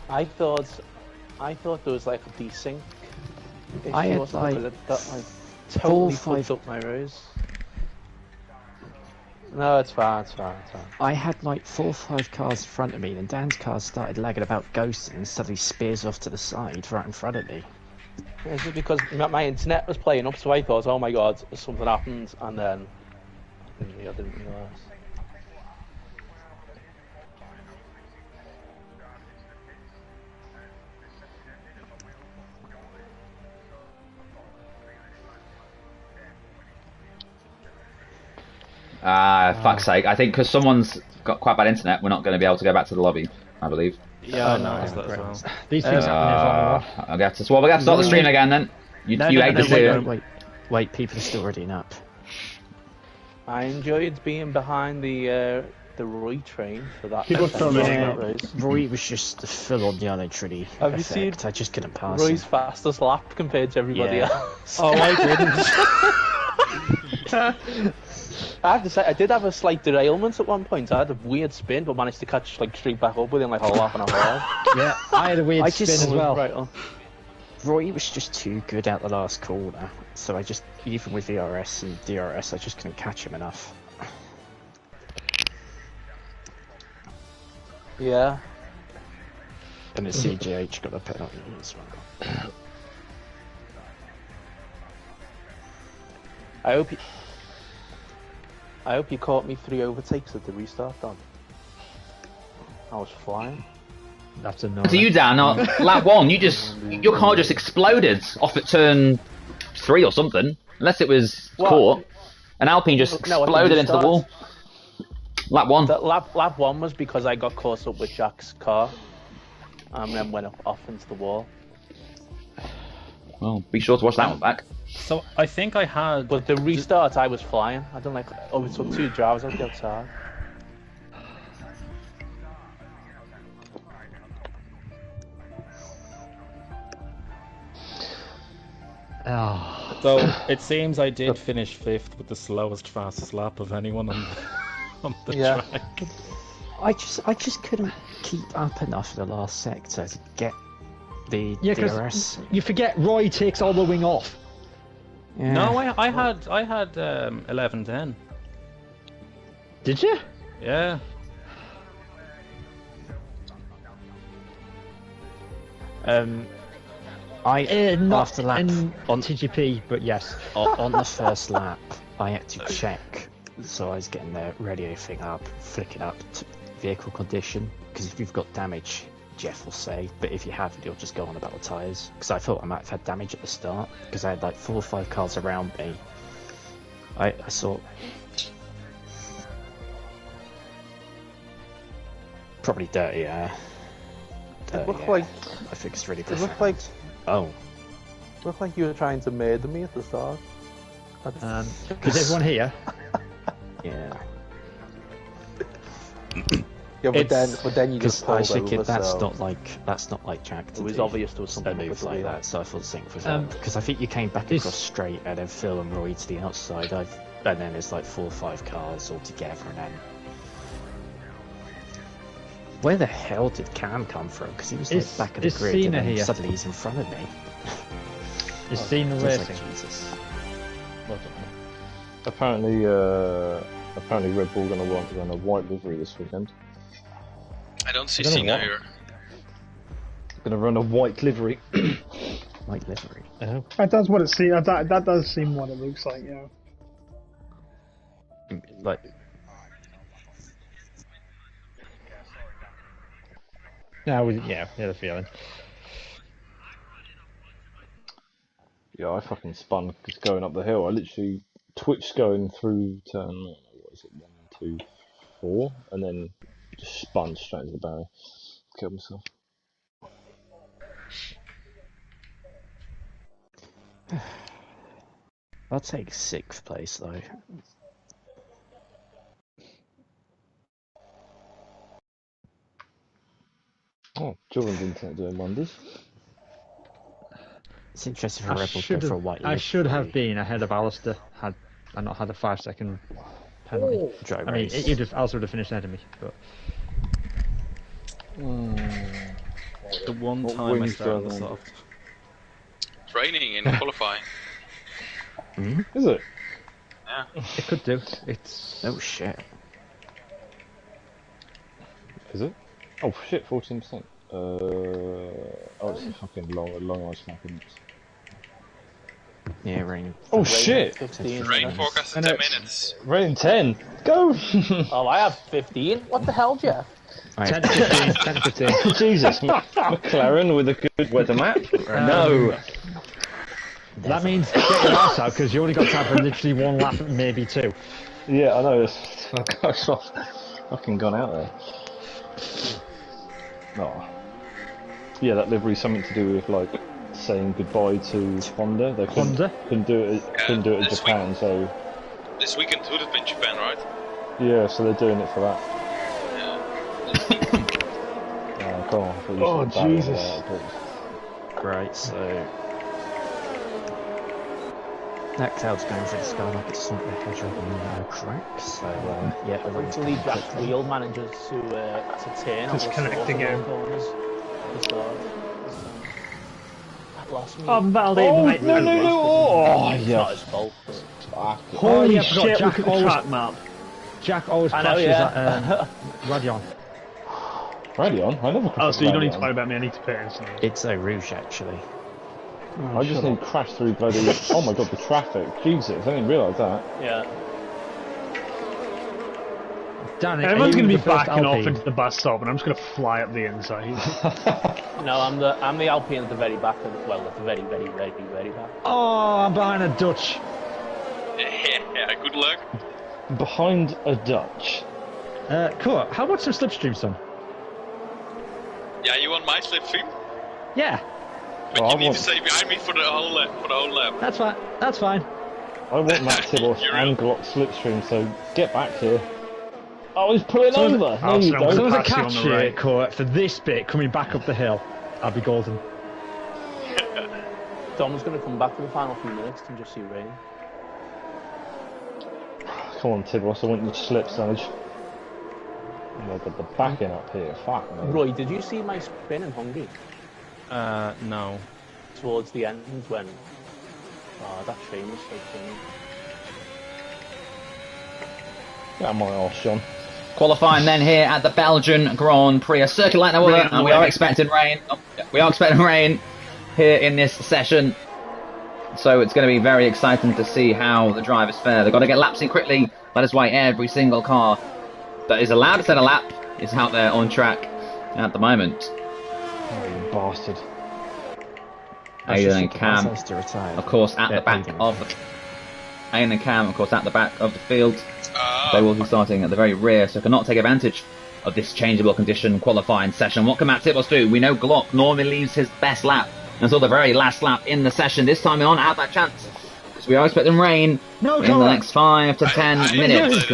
I thought there was like a desync. I had like that totally fucked up my race. No, it's fine, it's fine, it's fine. I had like 4 or 5 cars in front of me, and Dan's car started lagging about ghosting and suddenly spears off to the side right in front of me. It's just because my internet was playing up, so I thought, oh my god, something happened, and then I didn't realise. Fuck's sake. I think because someone's got quite bad internet, we're not going to be able to go back to the lobby, I believe. Yeah, I noticed that as well. These things happen in Formula 1. I'll get to, well, we'll have to start the stream again then. You hate to see it. Wait, people are still readying up. I enjoyed being behind the Roy train for that. People still race. Roy was just the full-on yellow tree Have you seen I just couldn't pass Roy's him. fastest lap compared to everybody else? Oh, I didn't. I have to say, I did have a slight derailment at one point. I had a weird spin, but managed to catch like straight back up within like a lap and a half. Yeah, I had a weird spin as well. Right on. Roy was just too good out the last corner, so I just, even with VRS and DRS, I just couldn't catch him enough. Yeah. And the CGH got a penalty as well. I hope you caught me 3 overtakes at the restart, Don. I was flying. That's annoying. So you, Dan, lap 1, your car just exploded off at turn 3 or something, unless it was caught. And Alpine just exploded into the wall. Lap 1. Lap 1 was because I got caught up with Jack's car, and then went off into the wall. Well, be sure to watch that one back. So I think I had. But the restart, I was flying. I don't like. Oh, it took 2 drivers out the outside. Oh. So it seems I did finish 5th with the slowest, fastest lap of anyone on the track. I just couldn't keep up enough in the last sector to get the DRS. You forget Roy takes all the wing off. Yeah. No, I had 11:10. Did you? Yeah. Not after lap in on TGP, but yes. on the first lap, I had to check. So I was getting the radio thing up, flicking up to vehicle condition, because if you've got damage, Jeff will say, but if you haven't, you'll just go on about the tyres. Because I thought I might have had damage at the start, because I had like 4 or 5 cars around me. I saw probably dirty. It looked like. I think it's really. It looked like. Oh. Looked like you were trying to murder me at the start. Is everyone here? Yeah. Yeah, but then you just pulled I think over, that's so not like Jack. it was obvious there was a something move like that, so I thought the sync was up. Because I think you came back this- across straight and then Phil and Roy to the outside. And then there's like 4 or 5 cars all together, and then where the hell did Cam come from? Because he was like Is- back of the is grid, Cena and then here? suddenly he's in front of me. Is Cena I was like, racing? Jesus. Apparently Red Bull going to run a white livery this weekend. I don't see I don't know Cena why. here. Going to run a white livery. White livery. That does what it seems. That does seem what it looks like. Yeah. Like. Yeah, the feeling. Yeah, I fucking spun just going up the hill. I literally twitched going through turn, what is it, 1, 2, 4, and then just spun straight into the barrier. Killed myself. I'll take 6th place though. Oh, Jordan's internet doing wonders. It's interesting for Red Bull to go for a white livery. I should have been ahead of Alistair had I not had a 5-second penalty. Dry I mean, race. Alistair would have finished ahead of me, but The one What time I wings started going the on? soft. It's raining in qualifying. Is it? Yeah. it could do. It's Oh shit. Is it? Oh shit, 14%. Oh, it's a fucking long ice snapping. Yeah, rain. Oh shit! 15 Rain minutes. forecast in 10 minutes. Rain 10. Go! Oh, I have 15. What the hell, Jeff? 10 to 15. 10 to 15. Jesus, McLaren with a good weather map? No. That means get your ass out because you only got time for literally one lap, maybe two. Yeah, I know. I've fucking gone out there. Oh. Yeah, that livery's something to do with like saying goodbye to Honda. They couldn't do it in Japan, so. This weekend would have been Japan, right? Yeah, so they're doing it for that. Come on. Oh Jesus! Right, so that cloud's going for the sky like it's not the hedgehog in the crack. So yeah, Wait till the wheel manages to turn. Disconnect again. Last Oh, Valdi, no! Oh, It's yeah. not his fault. Holy yeah, shit, Jack look at the track map. Jack always I know, crashes yeah. at Radion. Radion? I never crashed. Oh, so you don't need to Radion. worry about me, I need to pit instantly. it's Eau Rouge actually. I just need to crash through bloody. Oh my god, the traffic. Jesus, I didn't realise that. Yeah. Danny, Everyone's going to be backing off Alpine? into the bus stop and I'm just going to fly up the inside. No, I'm the Alpine at the very back of the, well, at the very, very, very, very back. Oh, I'm behind a Dutch. Yeah, good luck. Behind a Dutch. Cool. How about some slipstream, son? Yeah, you want my slipstream? Yeah, But Well, you I need want- to stay behind me for the whole lap. that's fine. That's fine. I want Matt Tibbles You're and Glock slipstream, so get back here. Oh, he's pulling So over. the- No, you so don't. So there's a Pass you on catch the here, right. Court, for this bit coming back up the hill. I'll be golden. Dom's going to come back for the final few minutes and just see rain. Come on, Tibbles, I want you to slip, Sage. Oh my god, the backing up here. Fuck me. Roy, did you see my spin in Hungary? No. Towards the end when... Oh, that train was so funny. Get my arse, John. Qualifying then here at the Belgian Grand Prix, a circuit like no other, Rain and we are expecting rain. We are expecting rain here in this session, so it's going to be very exciting to see how the drivers fare. They've got to get laps in quickly. That is why every single car that is allowed to set a lap is out there on track at the moment. Oh, you bastard. Aiden and Cam, of course, at the back of the... Aiden and Cam, of course, at the back of the field. They will be starting at the very rear, so cannot take advantage of this changeable condition qualifying session. What can Matt Tibbles do? We know Glock normally leaves his best lap until the very last lap in the session. This time on, have that chance. So we are expecting rain in the next 5 to 10 minutes.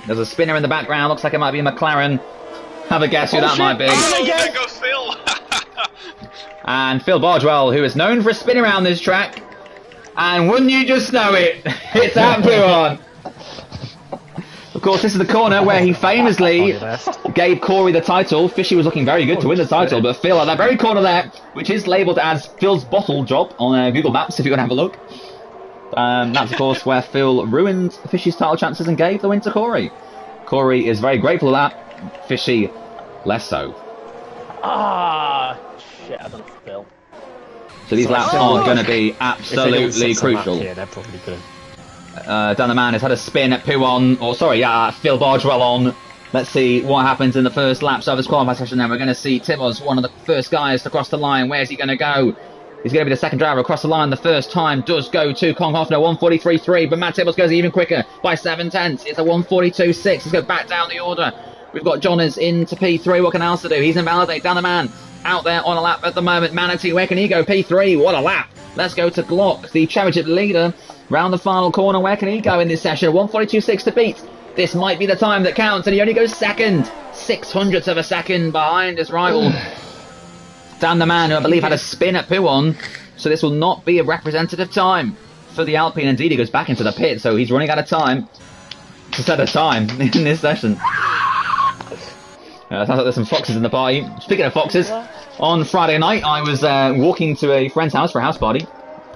There's a spinner in the background. Looks like it might be a McLaren. Have a guess who that might be. Oh, there goes Phil! And Phil Bardwell, who is known for spinning around this track. And wouldn't you just know it? It's at Pouon. Of course, this is the corner where he famously gave Corey the title. Fishy was looking very good to win the title, but Phil at that very corner there, which is labelled as Phil's bottle job on Google Maps, if you want to have a look. That's, of course, where Phil ruined Fishy's title chances and gave the win to Corey. Corey is very grateful for that. Fishy, less so. Ah, shit, I don't know, Phil. So these laps are going to be absolutely crucial. Yeah, they're probably good. Dan the Man has had a spin at Pouon, or sorry, Phil Bardwell on. Let's see what happens in the first laps of this qualifying session. Then we're going to see Tibbles, one of the first guys to cross the line. Where's he going to go? He's going to be the second driver across the line. The first time does go to Kong Hoffner, 1:43.3, but Matt Tibbles goes even quicker by 7/10. It's a 1:42.6. Let's go back down the order. We've got Johners into P3. What can Alistair do? He's invalidate. Dan the Man out there on a lap at the moment. Manatee, where can he go? P3. What a lap. Let's go to Glock, the championship leader. Round the final corner, where can he go in this session? 1:42.6 to beat. This might be the time that counts, and he only goes second. 600ths of a second behind his rival. Dan the Man, who I believe had a spin at Pouon, so this will not be a representative time for the Alpine. Indeed, he goes back into the pit, so he's running out of time to set a time in this session. Sounds like there's some foxes in the party. Speaking of foxes, on Friday night I was walking to a friend's house for a house party,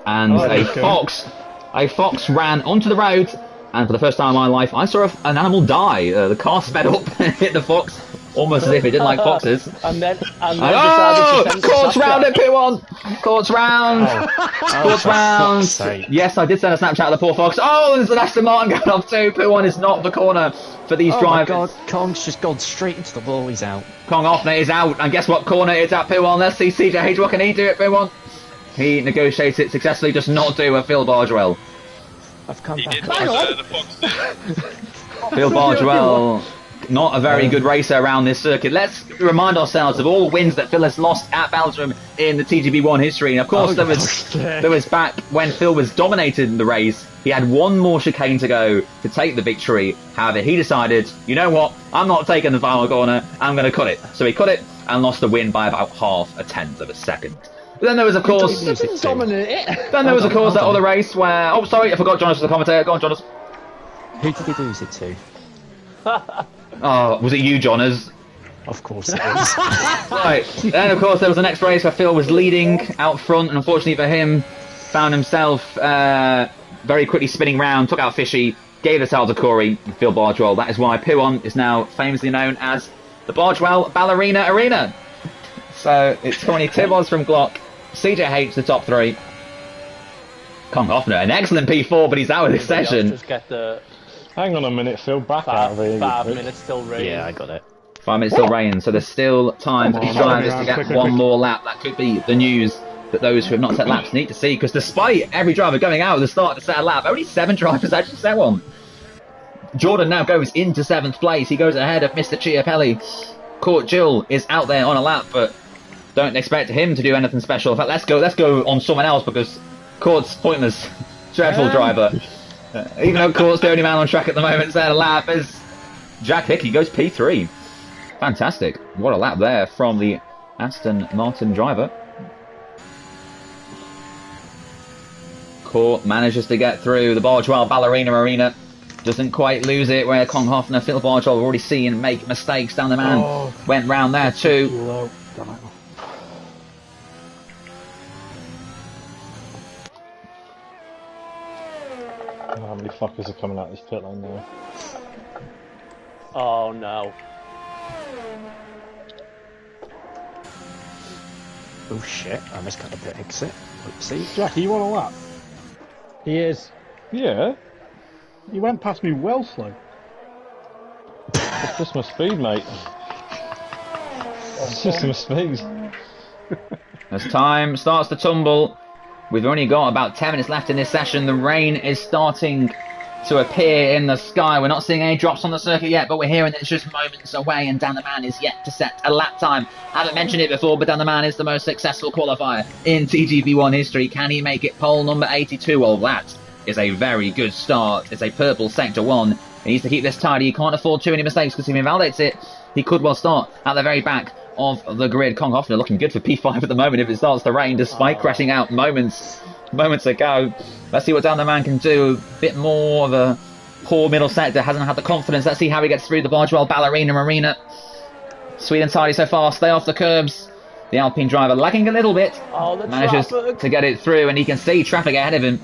and a fox ran onto the road, and for the first time in my life I saw an animal die. The car sped up and hit the fox, almost as if it didn't like foxes. And then Oh! Courts round at Pouon! Courts round! Courts round! Yes, I did send a Snapchat of the poor fox. Oh, there's an Aston Martin going off too. Pouon is not the corner for these drivers. Oh my god, Kong's just gone straight into the wall, he's out. Kong Hoffner is out, and guess what corner it's at Pouon? Let's see CJH, what can he do at Pouon? He negotiates it successfully, does not do a Phil Bargewell. I've come He back. did what the Fox did. Phil Bargewell, not a very good racer around this circuit. Let's remind ourselves of all the wins that Phil has lost at Belgium in the TGB1 history. And of course, there was back when Phil was dominating the race. He had one more chicane to go to take the victory. However, he decided, you know what? I'm not taking the final corner. I'm going to cut it. So he cut it and lost the win by about half a tenth of a second. But then there was, of course, then there was, of course, that other race where... Oh, sorry, I forgot Jonas was the commentator. Go on, Jonas. Who did he lose it to? Oh, was it you, Jonas? Of course it was. Right. Then, of course, there was the next race where Phil was leading out front, and unfortunately for him, found himself very quickly spinning round, took out Fishy, gave the title to Corey and Phil Bargewell. That is why Puon is now famously known as the Bargewell Ballerina Arena. So it's currently Tibos from Glock, CJH the top three. Kong Hoffner, an excellent P4, but he's out of this session. Just get the Hang on a minute, Phil. Back out of here. 5 minutes till rain. Yeah, I got it. 5 minutes till rain, so there's still time for these drivers to get one more lap. That could be the news that those who have not set laps need to see, because despite every driver going out at the start to set a lap, only 7 drivers actually set one. Jordan now goes into 7th place. He goes ahead of Mr. Chiapelli. Court Jill is out there on a lap, but don't expect him to do anything special. In fact, let's go on someone else, because Court's pointless, dreadful driver. Even though Court's the only man on track at the moment, set a lap is Jack Hickey goes P3. Fantastic. What a lap there from the Aston Martin driver. Court manages to get through the Bargewell Ballerina Arena. Doesn't quite lose it, where Kong Hoffner, Phil Bargewell, we've already seen make mistakes down the man. Went round there too. How many fuckers are coming out this pit lane now? Oh no. Oh shit, I missed kind of the exit. Oopsie. Jackie, you want a lap? He is. Yeah, You went past me well slow. it's just my speed, mate. It's just my speed. As time starts to tumble, we've only got about 10 minutes left in this session. The rain is starting to appear in the sky. We're not seeing any drops on the circuit yet, but we're hearing that it's just moments away, and Dan the Man is yet to set a lap time. I haven't mentioned it before, but Dan the Man is the most successful qualifier in TGV1 history. Can he make it pole number 82? Well, that is a very good start. It's a purple sector 1. He needs to keep this tidy. He can't afford too many mistakes, because if he invalidates it, he could well start at the very back of the grid. Kong Hoffner looking good for P5 at the moment if it starts to rain, despite crashing out moments ago. Let's see what Dan the Man can do. A bit more of a poor middle sector, hasn't had the confidence. Let's see how he gets through the Bargewell Ballerina Arena. Sweet and tidy so far, stay off the curbs. The Alpine driver lagging a little bit, manages to get it through, and he can see traffic ahead of him.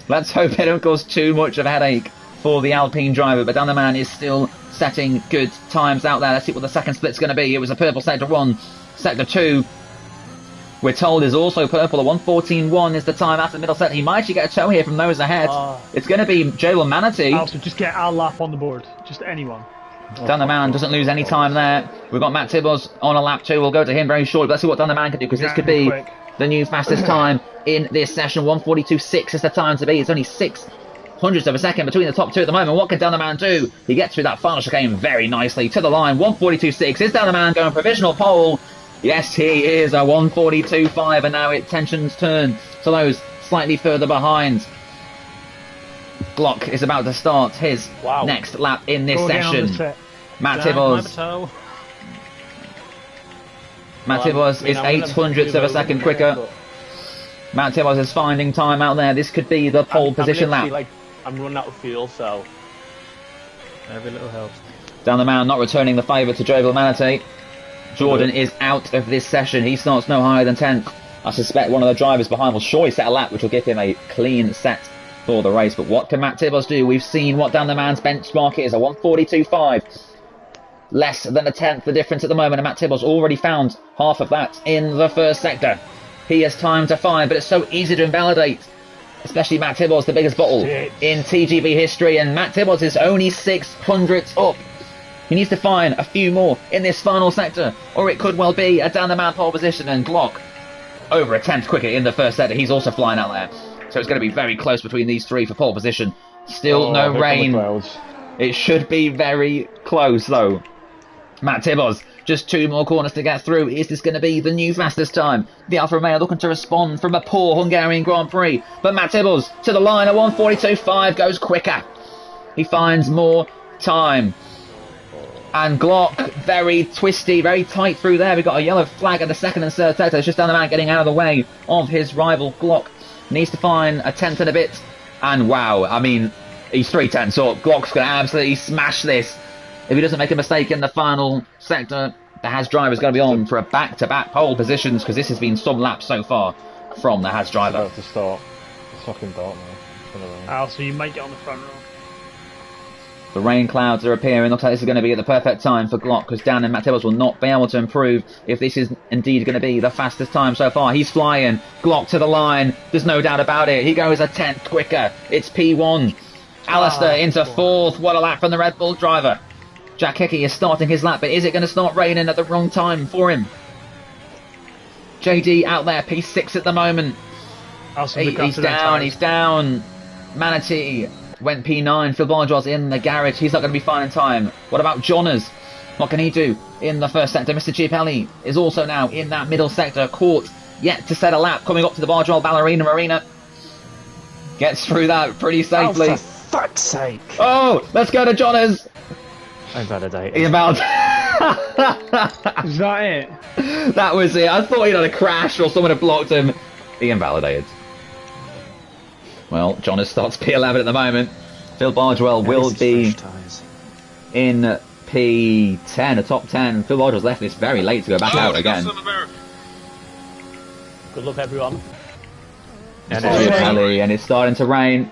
Let's hope it don't cause too much of a headache for the Alpine driver, but Dan the Man is still setting good times out there. Let's see what the second split's going to be. It was a purple sector 1, sector 2. We're told is also purple. A 1:14.1 is the time after the middle sector. He might actually get a tow here from those ahead. It's going to be Jalen Manatee. Also, just get our lap on the board. Just anyone. Dan the Man doesn't lose any time there. We've got Matt Tibbers on a lap 2. We'll go to him very shortly. Let's see what Dan the Man can do, because this could be the new fastest time in this session. 1:42.6 is the time to be. It's only 600ths of a second between the top 2 at the moment. What can Dan the Man do? He gets through that final chicane very nicely to the line. 1:42.6. Is Dan the Man going provisional pole? Yes, he is. A 1:42.5, and now tensions turn to those slightly further behind. Glock is about to start his next lap in this session. Matt Tibbers. Matt Tibbers is 800ths of a second quicker. Matt Tibbers is finding time out there. This could be the pole position lap. I'm running out of fuel, so every little helps. Dan the Man not returning the favour to Jovial Manatee. Jordan is out of this session. He starts no higher than 10th. I suspect one of the drivers behind will surely set a lap, which will give him a clean set for the race. But what can Matt Tibbers do? We've seen what Dan the Man's benchmark is, a 1:42.5. Less than a tenth the difference at the moment, and Matt Tibbers already found half of that in the first sector. He has time to find, but it's so easy to invalidate. Especially Matt Tibbers, the biggest bottle in TGV history, and Matt Tibbers is only 600ths up. He needs to find a few more in this final sector, or it could well be a Dan the Man pole position. And Glock over a tenth quicker in the first sector. He's also flying out there. So it's going to be very close between these three for pole position. Still no rain. It should be very close though. Matt Tibbos, just 2 more corners to get through. Is this going to be the new fastest time? The Alfa Romeo looking to respond from a poor Hungarian Grand Prix. But Matt Tibbos to the line at 1:42.5 goes quicker. He finds more time. And Glock, very twisty, very tight through there. We've got a yellow flag at the second and third sector. It's just down the man getting out of the way of his rival. Glock needs to find a tenth and a bit. And wow, I mean, he's 3 tenths up. Glock's going to absolutely smash this. If he doesn't make a mistake in the final sector, the Haas driver is going to be on for a back-to-back pole positions because this has been some laps so far from the Haas driver. It's about to start. It's fucking dark now. So you might get on the front row. The rain clouds are appearing. Looks like this is going to be at the perfect time for Glock because Dan and Matt Tibbos will not be able to improve if this is indeed going to be the fastest time so far. He's flying. Glock to the line. There's no doubt about it. He goes a tenth quicker. It's P1. Alistair into fourth. What a lap from the Red Bull driver. Jack Hickey is starting his lap, but is it going to start raining at the wrong time for him? JD out there, P6 at the moment. He's down. Manatee went P9. Phil Bardwell's in the garage. He's not going to be fine in time. What about Johners? What can he do in the first sector? Mr. Chiapelli is also now in that middle sector. Caught yet to set a lap. Coming up to the Bardwell Ballerina Marina. Gets through that pretty safely. Oh, for fuck's sake. Oh, let's go to Johners. Invalidated. Is that it? That was it. I thought he'd had a crash or someone had blocked him. He invalidated. Well, Jonas starts P11 at the moment. Phil Bardwell will be in P10, a top 10. Phil Bardwell's left this very late to go back out again. Good luck, everyone. And it's starting to rain.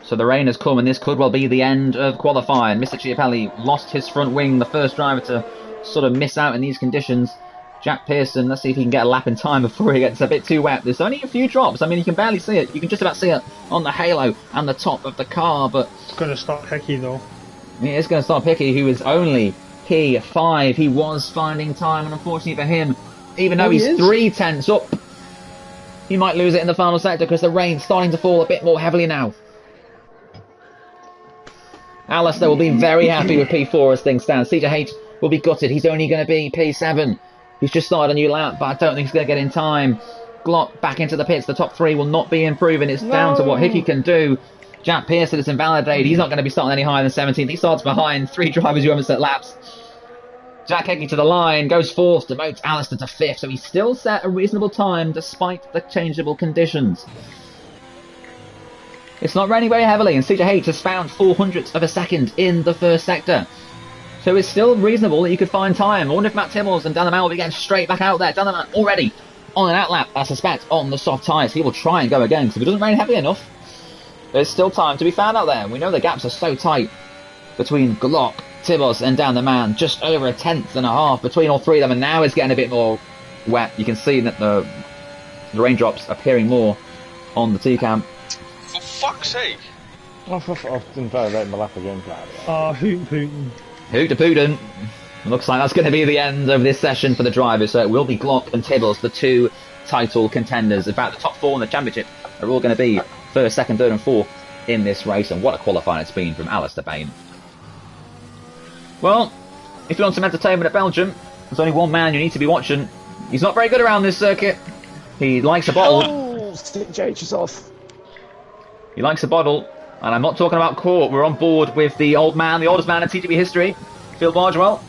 So the rain has come, and this could well be the end of qualifying. Mr. Chiapelli lost his front wing, the first driver to sort of miss out in these conditions. Jack Pearson, let's see if he can get a lap in time before he gets a bit too wet. There's only a few drops. I mean, you can barely see it. You can just about see it on the halo and the top of the car, but... It's going to stop Hickey, though. Yeah, it's going to stop Hickey, who is only P5. He was finding time, and unfortunately for him, even though he's 3 tenths up, he might lose it in the final sector because the rain's starting to fall a bit more heavily now. Alistair will be very happy with P4 as things stand. CJH will be gutted. He's only going to be P7. He's just started a new lap, but I don't think he's going to get in time. Glock back into the pits. The top 3 will not be improving. It's down to what Hickey can do. Jack Pearson is invalidated. He's not going to be starting any higher than 17th. He starts behind 3 drivers who haven't set laps. Jack Hickey to the line, goes 4th, demotes Alistair to 5th, so he's still set a reasonable time despite the changeable conditions. It's not raining very heavily, and CJH has found 0.04 of a second in the first sector. So it's still reasonable that you could find time. I wonder if Matt Timmels and Danaman will be getting straight back out there. Danaman already on an outlap, I suspect, on the soft tyres. He will try and go again, because if it doesn't rain heavily enough, there's still time to be found out there. We know the gaps are so tight between Glock, Tibbos and Dan the Man. Just over 1.5 tenths between all 3 of them, and now it's getting a bit more wet. You can see that the raindrops appearing more on the T-cam. For fuck's sake! I've invalidated my lap again. Hoot Putin. Hoot to Putin. Looks like that's going to be the end of this session for the drivers. So it will be Glock and Tibbos, the 2 title contenders. In fact, the top 4 in the championship are all going to be 1st, 2nd, 3rd and 4th in this race. And what a qualifying it's been from Alistair Bain. Well, if you want some entertainment at Belgium, there's only one man you need to be watching. He's not very good around this circuit. He likes a bottle. Oh, CJH is off. He likes a bottle. And I'm not talking about court. We're on board with the old man, the oldest man in TGB history, Phil Bardwell.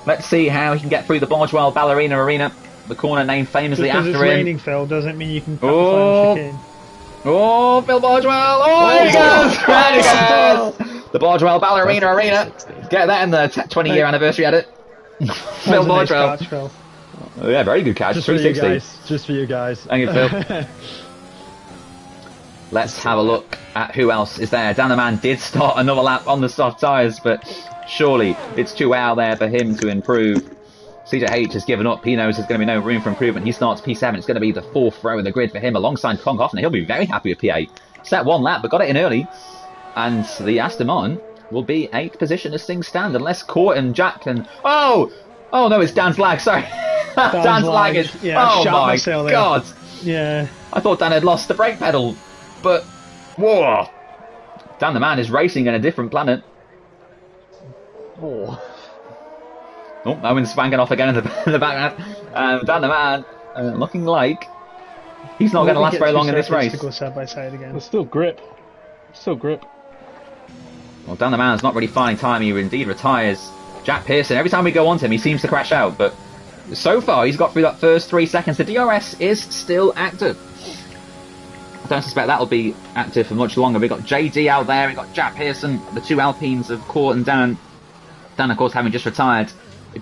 Let's see how he can get through the Bardwell Ballerina Arena, the corner named famously after him. Just because it's raining, Phil, doesn't mean you can Oh, Phil Bardwell! Oh, there he goes! There he goes! The Bardwell Ballerina Arena. Get that in the 20-year anniversary edit. Phil Bardwell. Nice catch, Phil. Oh, yeah, very good catch. Just for you guys. Just for you guys. Thank you, Phil. Let's have a look at who else is there. Danaman did start another lap on the soft tyres, but surely it's too out there for him to improve. CJH has given up. He knows there's going to be no room for improvement. He starts P7. It's going to be the 4th row in the grid for him alongside Kong Hoffner. He'll be very happy with P8. Set 1 lap, but got it in early. And the Aston Martin will be 8th position as things stand, unless Court and Jack can... Oh! Oh, no, it's Dan Flag. Sorry. Dan's lagging. Yeah, Oh shot my myself there. god. Yeah. I thought Dan had lost the brake pedal, but whoa. Dan the man is racing on a different planet. Oh. Oh, Owen's spanking off again in the background. Dan the man looking like he's not going to last very long in this race. To go side by side again. There's still grip. Still grip. Well, Dan the man's not really finding time. He indeed retires. Jack Pearson, every time we go on to him, he seems to crash out, but so far he's got through that first 3 seconds. The DRS is still active. I don't suspect that'll be active for much longer. We've got JD out there, we've got Jack Pearson, the two Alpines of Court and Dan. Dan, of course, having just retired.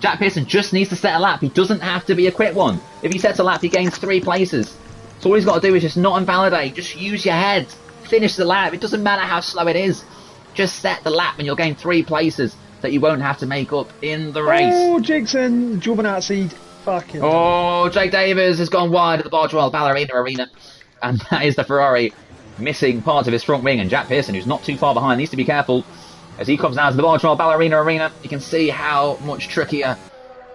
Jack Pearson just needs to set a lap. He doesn't have to be a quick one. If he sets a lap, he gains 3 places. So all he's got to do is just not invalidate. Just use your head. Finish the lap. It doesn't matter how slow it is. Just set the lap and you'll gain 3 places that you won't have to make up in the race. Oh, Jackson, Giovinazzi, fucking. Oh, Jake Davis has gone wide at the Bargewell Ballerina Arena. And that is the Ferrari missing part of his front wing. And Jack Pearson, who's not too far behind, needs to be careful. As he comes down to the Bargewell Ballerina Arena, you can see how much trickier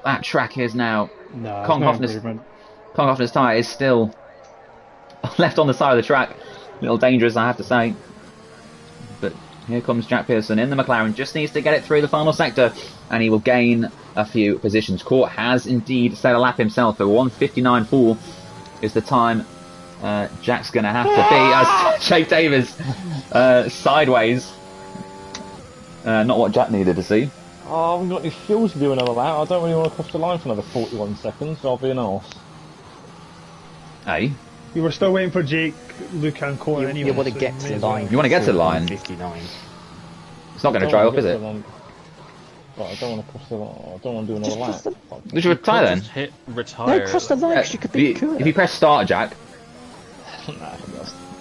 that track is now. No, Konghoffner's tyre is still left on the side of the track. A little dangerous, I have to say. But here comes Jack Pearson in the McLaren. Just needs to get it through the final sector, and he will gain a few positions. Court has indeed set a lap himself. A 1:59.4 is the time Jack's going to have to be as Jake Davis sideways. Not what Jack needed to see. Oh, I haven't got any fuel to do another lap. I don't really want to cross the line for another 41 seconds, so I'll be an arse. Hey? You were still waiting for Jake, Luca and Court anyway. You want to get to the line. You want to get to the line? 59. It's not going to dry up, is it? Right, I don't want to cross the line. I don't want to do another lap. Did you retire then? Hit retire. No, cross the line. You could beat Court. If you press start, Jack,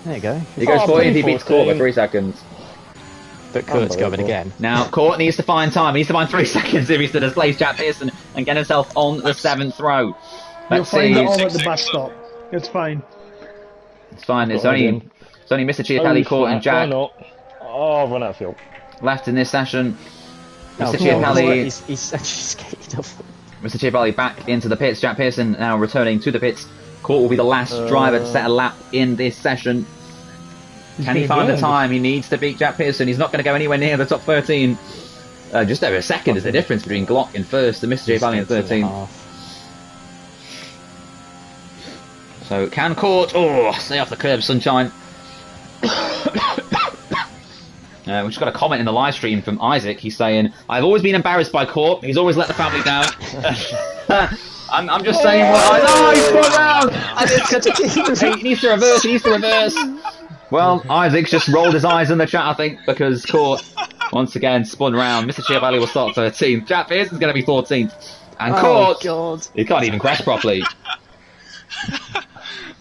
There you go. he goes 40 and he beats Court by 3 seconds. But Kurt's going again. Now, Court needs to find time. He needs to find 3 seconds if he's to displace Jack Pearson and get himself on the 7th row. You'll Let's find see. it all at the bus stop. It's fine. It's fine. It's only Mr. Chiapelli, Court, and Jack Why not? Oh, I've run out of fuel. left in this session. Mr. Oh, Chiapelli, he's actually skated off. Mr. Chiapelli back into the pits. Jack Pearson now returning to the pits. Court will be the last driver to set a lap in this session. Can he find the time? He needs to beat Jack Pearson. He's not going to go anywhere near the top 13. Just over a second is the difference between Glock in first and Mr. Chiapelli in 13. So can Court stay off the curb, sunshine? We've just got a comment in the live stream from Isaac. He's saying, "I've always been embarrassed by Court. He's always let the family down." I'm just saying what I know. He's spun round. He needs to reverse. He needs to reverse. Well, Isaac's just rolled his eyes in the chat, I think, because Court once again spun round. Mr. Chiapelli will start 13th. Jack Pearson's going to be 14th, and Court, he can't even crash properly.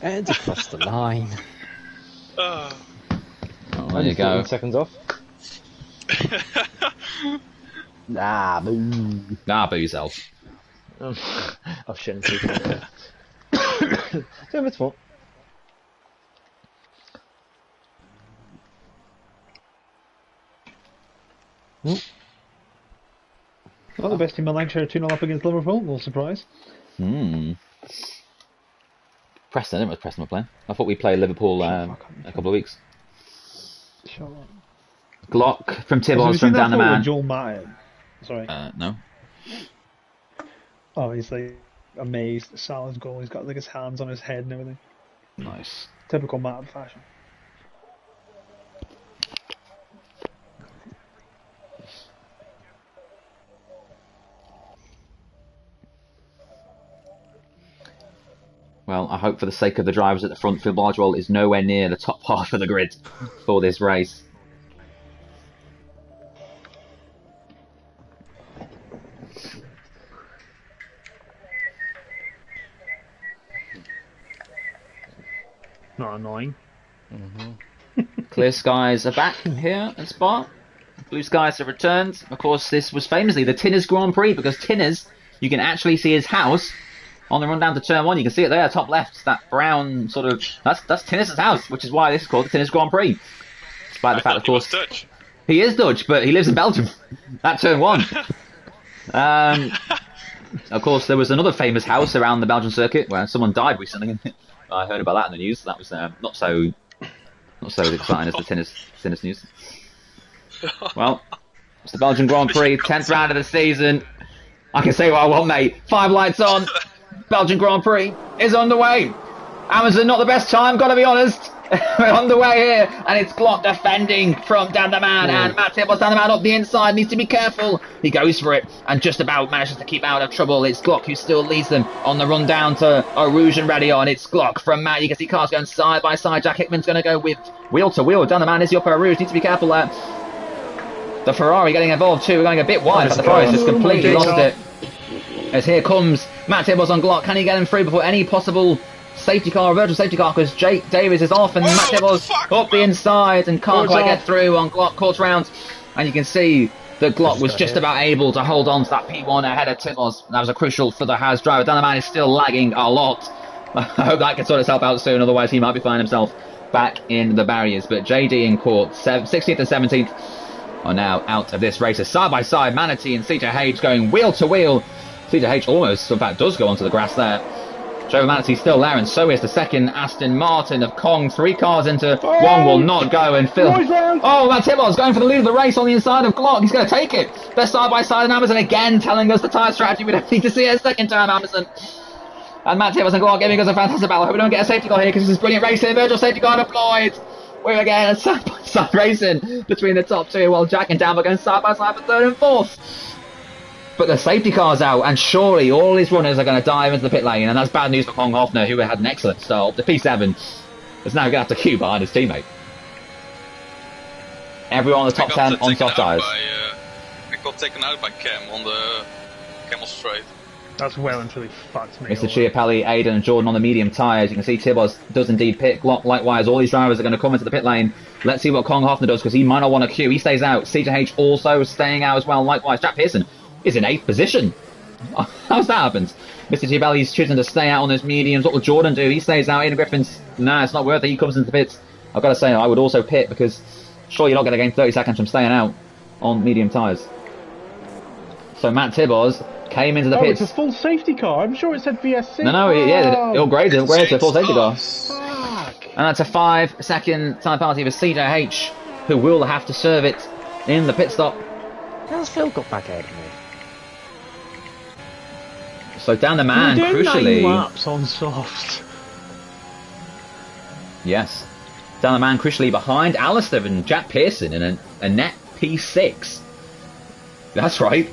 And across the line. Oh, there you go. Seconds off. Nah, boo. Nah, boo yourself. Oh shit. Damn, it's fault. Not the best team in Lancashire 2-0 up against Liverpool, no surprise. Preston, I didn't know Preston were playing. I thought we'd play Liverpool a couple of weeks. Glock from Tibbles from down the man. Joel Martin. Sorry. No. Oh, he's like amazed at Salah's goal. He's got like his hands on his head and everything. Nice. Typical Martin fashion. Well, I hope for the sake of the drivers at the front, Phil Bargewell is nowhere near the top half of the grid for this race. Not annoying. Clear skies are back here at Spa. Blue skies have returned. Of course, this was famously the Tinners Grand Prix, because Tinners, you can actually see his house on the run down to turn 1. You can see it there, top left. That brown sort of... That's Tinners' house, which is why this is called the Tinners Grand Prix. Despite the fact, of course... Dutch. He is Dutch, but he lives in Belgium. At turn 1. Of course, there was another famous house around the Belgian circuit where someone died recently. I heard about that in the news. That was not so exciting as the tennis news. Well, it's the Belgian Grand Prix, 10th round of the season. I can say what I want, mate. 5 lights on. Belgian Grand Prix is underway. Amazon, not the best time, gotta be honest. We're underway here, and it's Glock defending from down the man, and Matt Tibbles down the man up the inside, needs to be careful. He goes for it, and just about manages to keep out of trouble. It's Glock who still leads them on the run down to Rouge and Radion. It's Glock from Matt. You can see cars going side by side. Jack Hickman's going to go with wheel to wheel. Down the man is the upper Rouge. Needs to be careful there. The Ferrari getting involved too. We're going a bit wide, but the Ferrari's just completely lost it. As here comes Matt Tibbles on Glock. Can he get him through before any possible safety car, virtual safety car, because Jake Davis is off and Matt Tibbles up the inside and can't quite get through on Glock, caught round, and you can see that Glock was just about able to hold on to that P1 ahead of Tibbles. That was a crucial for the Haas driver. Dan the man is still lagging a lot. I hope that can sort itself out soon, otherwise he might be finding himself back in the barriers. But JD and Court, 16th and 17th, are now out of this race. Side by side, Manatee and CJH going wheel to wheel. CJH almost, in fact, does go onto the grass there. Trevor Manatee's still there, and so is the second Aston Martin of Kong. 3 cars into one will not go, and Phil. Oh, Matt Tibbles going for the lead of the race on the inside of Glock. He's going to take it. They're side by side, and Amazon again telling us the tyre strategy. We don't need to see it a second time, Amazon. And Matt Tibbles and Glock giving us a fantastic battle. I hope we don't get a safety car here because this is brilliant racing. Virtual safety car deployed. We're again side by side racing between the top 2, while Jack and Dan are going side by side for 3rd and 4th. But the safety car's out, and surely all these runners are going to dive into the pit lane, and that's bad news for Kong Hoffner, who had an excellent start. The P7 is now going to have to queue behind his teammate. Everyone on the top 10 on soft tyres. I got taken out by Cam on the Camel Straight. That's well and truly fucked me. Mr. Chiapelli, Aidan and Jordan on the medium tyres. You can see Tibos does indeed pit. Glock, likewise, all these drivers are going to come into the pit lane. Let's see what Kong Hoffner does, because he might not want to queue. He stays out. CJH also staying out as well. Likewise, Jack Pearson is in 8th position. How's that happened? Mr. Chiapelli's choosing to stay out on those mediums. What will Jordan do? He stays out. Aidan Griffin's, nah, it's not worth it. He comes into the pits. I've got to say, I would also pit, because sure, you're not going to gain 30 seconds from staying out on medium tyres. So Matt Tibos came into the pits. It's a full safety car. I'm sure it said VSC. No, yeah, it'll grade to a full safety car. Fuck. And that's a 5-second time penalty for CJH, who will have to serve it in the pit stop. How's Phil got back out of me? So down the man, You do 9 crucially. laps on soft. Yes. Down the man, crucially behind Alistair and Jack Pearson in a net P6. That's right.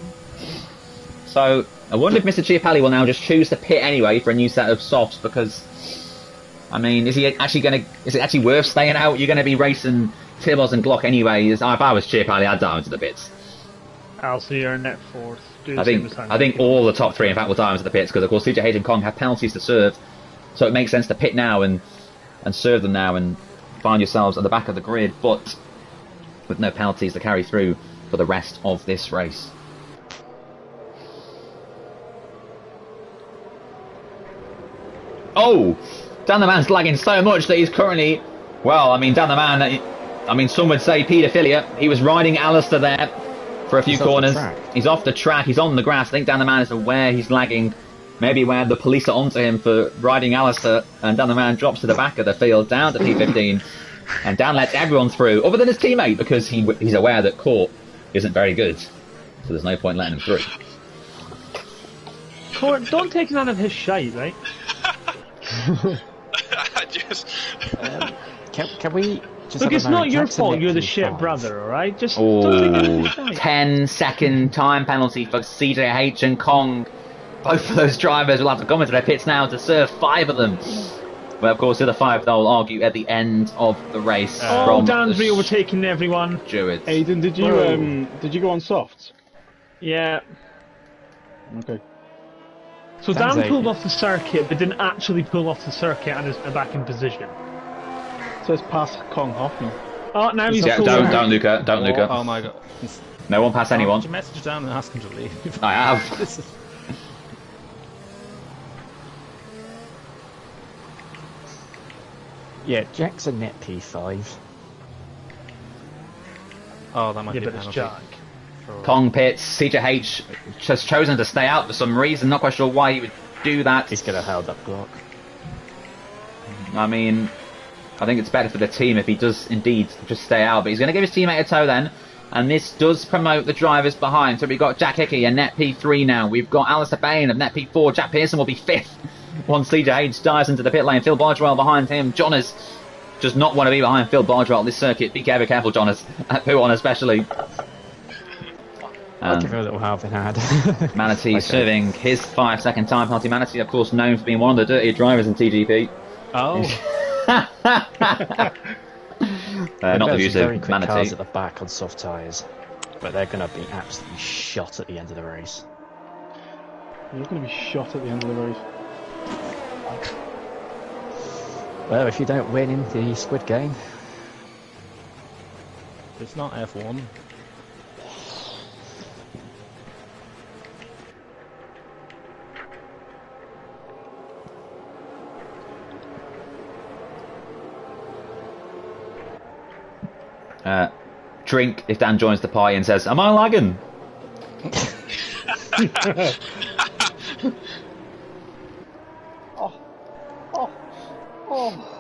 So I wonder if Mr. Chiapelli will now just choose to pit anyway for a new set of softs, because, I mean, is it actually worth staying out? You're going to be racing Tibos and Glock anyway. If I was Chiapelli, I'd dive into the pits. I'll see you're in net 4th. I think all the top 3, in fact, will dive into the pits, because of course CJH and Kong have penalties to serve, so it makes sense to pit now and serve them now and find yourselves at the back of the grid, but with no penalties to carry through for the rest of this race. Oh! Dan the man's lagging so much that he's currently, well, I mean, Dan the man, I mean, some would say paedophilia. He was riding Alistair there for a few corners. He's off the track, he's on the grass. I think Dan the man is aware he's lagging, maybe aware the police are onto him for riding Alistair, and Dan the man drops to the back of the field, down to P15, and Dan lets everyone through, other than his teammate, because he's aware that Court isn't very good, so there's no point letting him through. Court, don't take none of his shite, right? I just... Can we just Look, have it's a not moment? your Jackson fault, you're the Nick shit P5. brother, alright? Just don't take none of his shite. 10-second time penalty for CJH and Kong. Both of those drivers will have to come into their pits now to serve 5 of them. Well, of course, the other 5 they'll argue at the end of the race. Oh, Dan's re-overtaking everyone. Druids. Aidan, did you go on softs? Yeah. Okay. So Dan's Dan eight. pulled off the circuit, but didn't actually pull off the circuit and is back in position. So it's past Kong Hoffman. Oh, now he's Yeah, pulled don't out. Luca, don't Luca. Oh my god. No one pass anyone. Did you message down and ask him to leave? I have. This is... Yeah, Jack's a net P5. Oh, that might Yeah, be a but it's penalty. Jack. Kong pits. CJH just chosen to stay out for some reason. Not quite sure why he would do that. He's going to hold up Glock. I mean, I think it's better for the team if he does indeed just stay out. But he's going to give his teammate a tow then. And this does promote the drivers behind. So we've got Jack Hickey and net P3 now. We've got Alistair Bain of net P4. Jack Pearson will be 5th once CJH dives into the pit lane. Phil Bardwell behind him. Jonas does not want to be behind Phil Bardwell this circuit. Be careful, Jonas. At P1 especially. I'll give him a little helping hand. Manatee serving his 5-second time penalty. Manatee, of course, known for being one of the dirtier drivers in TGP. Oh. Not the views of very quick Manatee. cars at the back on soft tyres, but they're going to be absolutely shot at the end of the race. You're going to be shot at the end of the race. Well, if you don't win in the Squid Game, It's not F1. Drink if Dan joins the party and says, "Am I lagging?"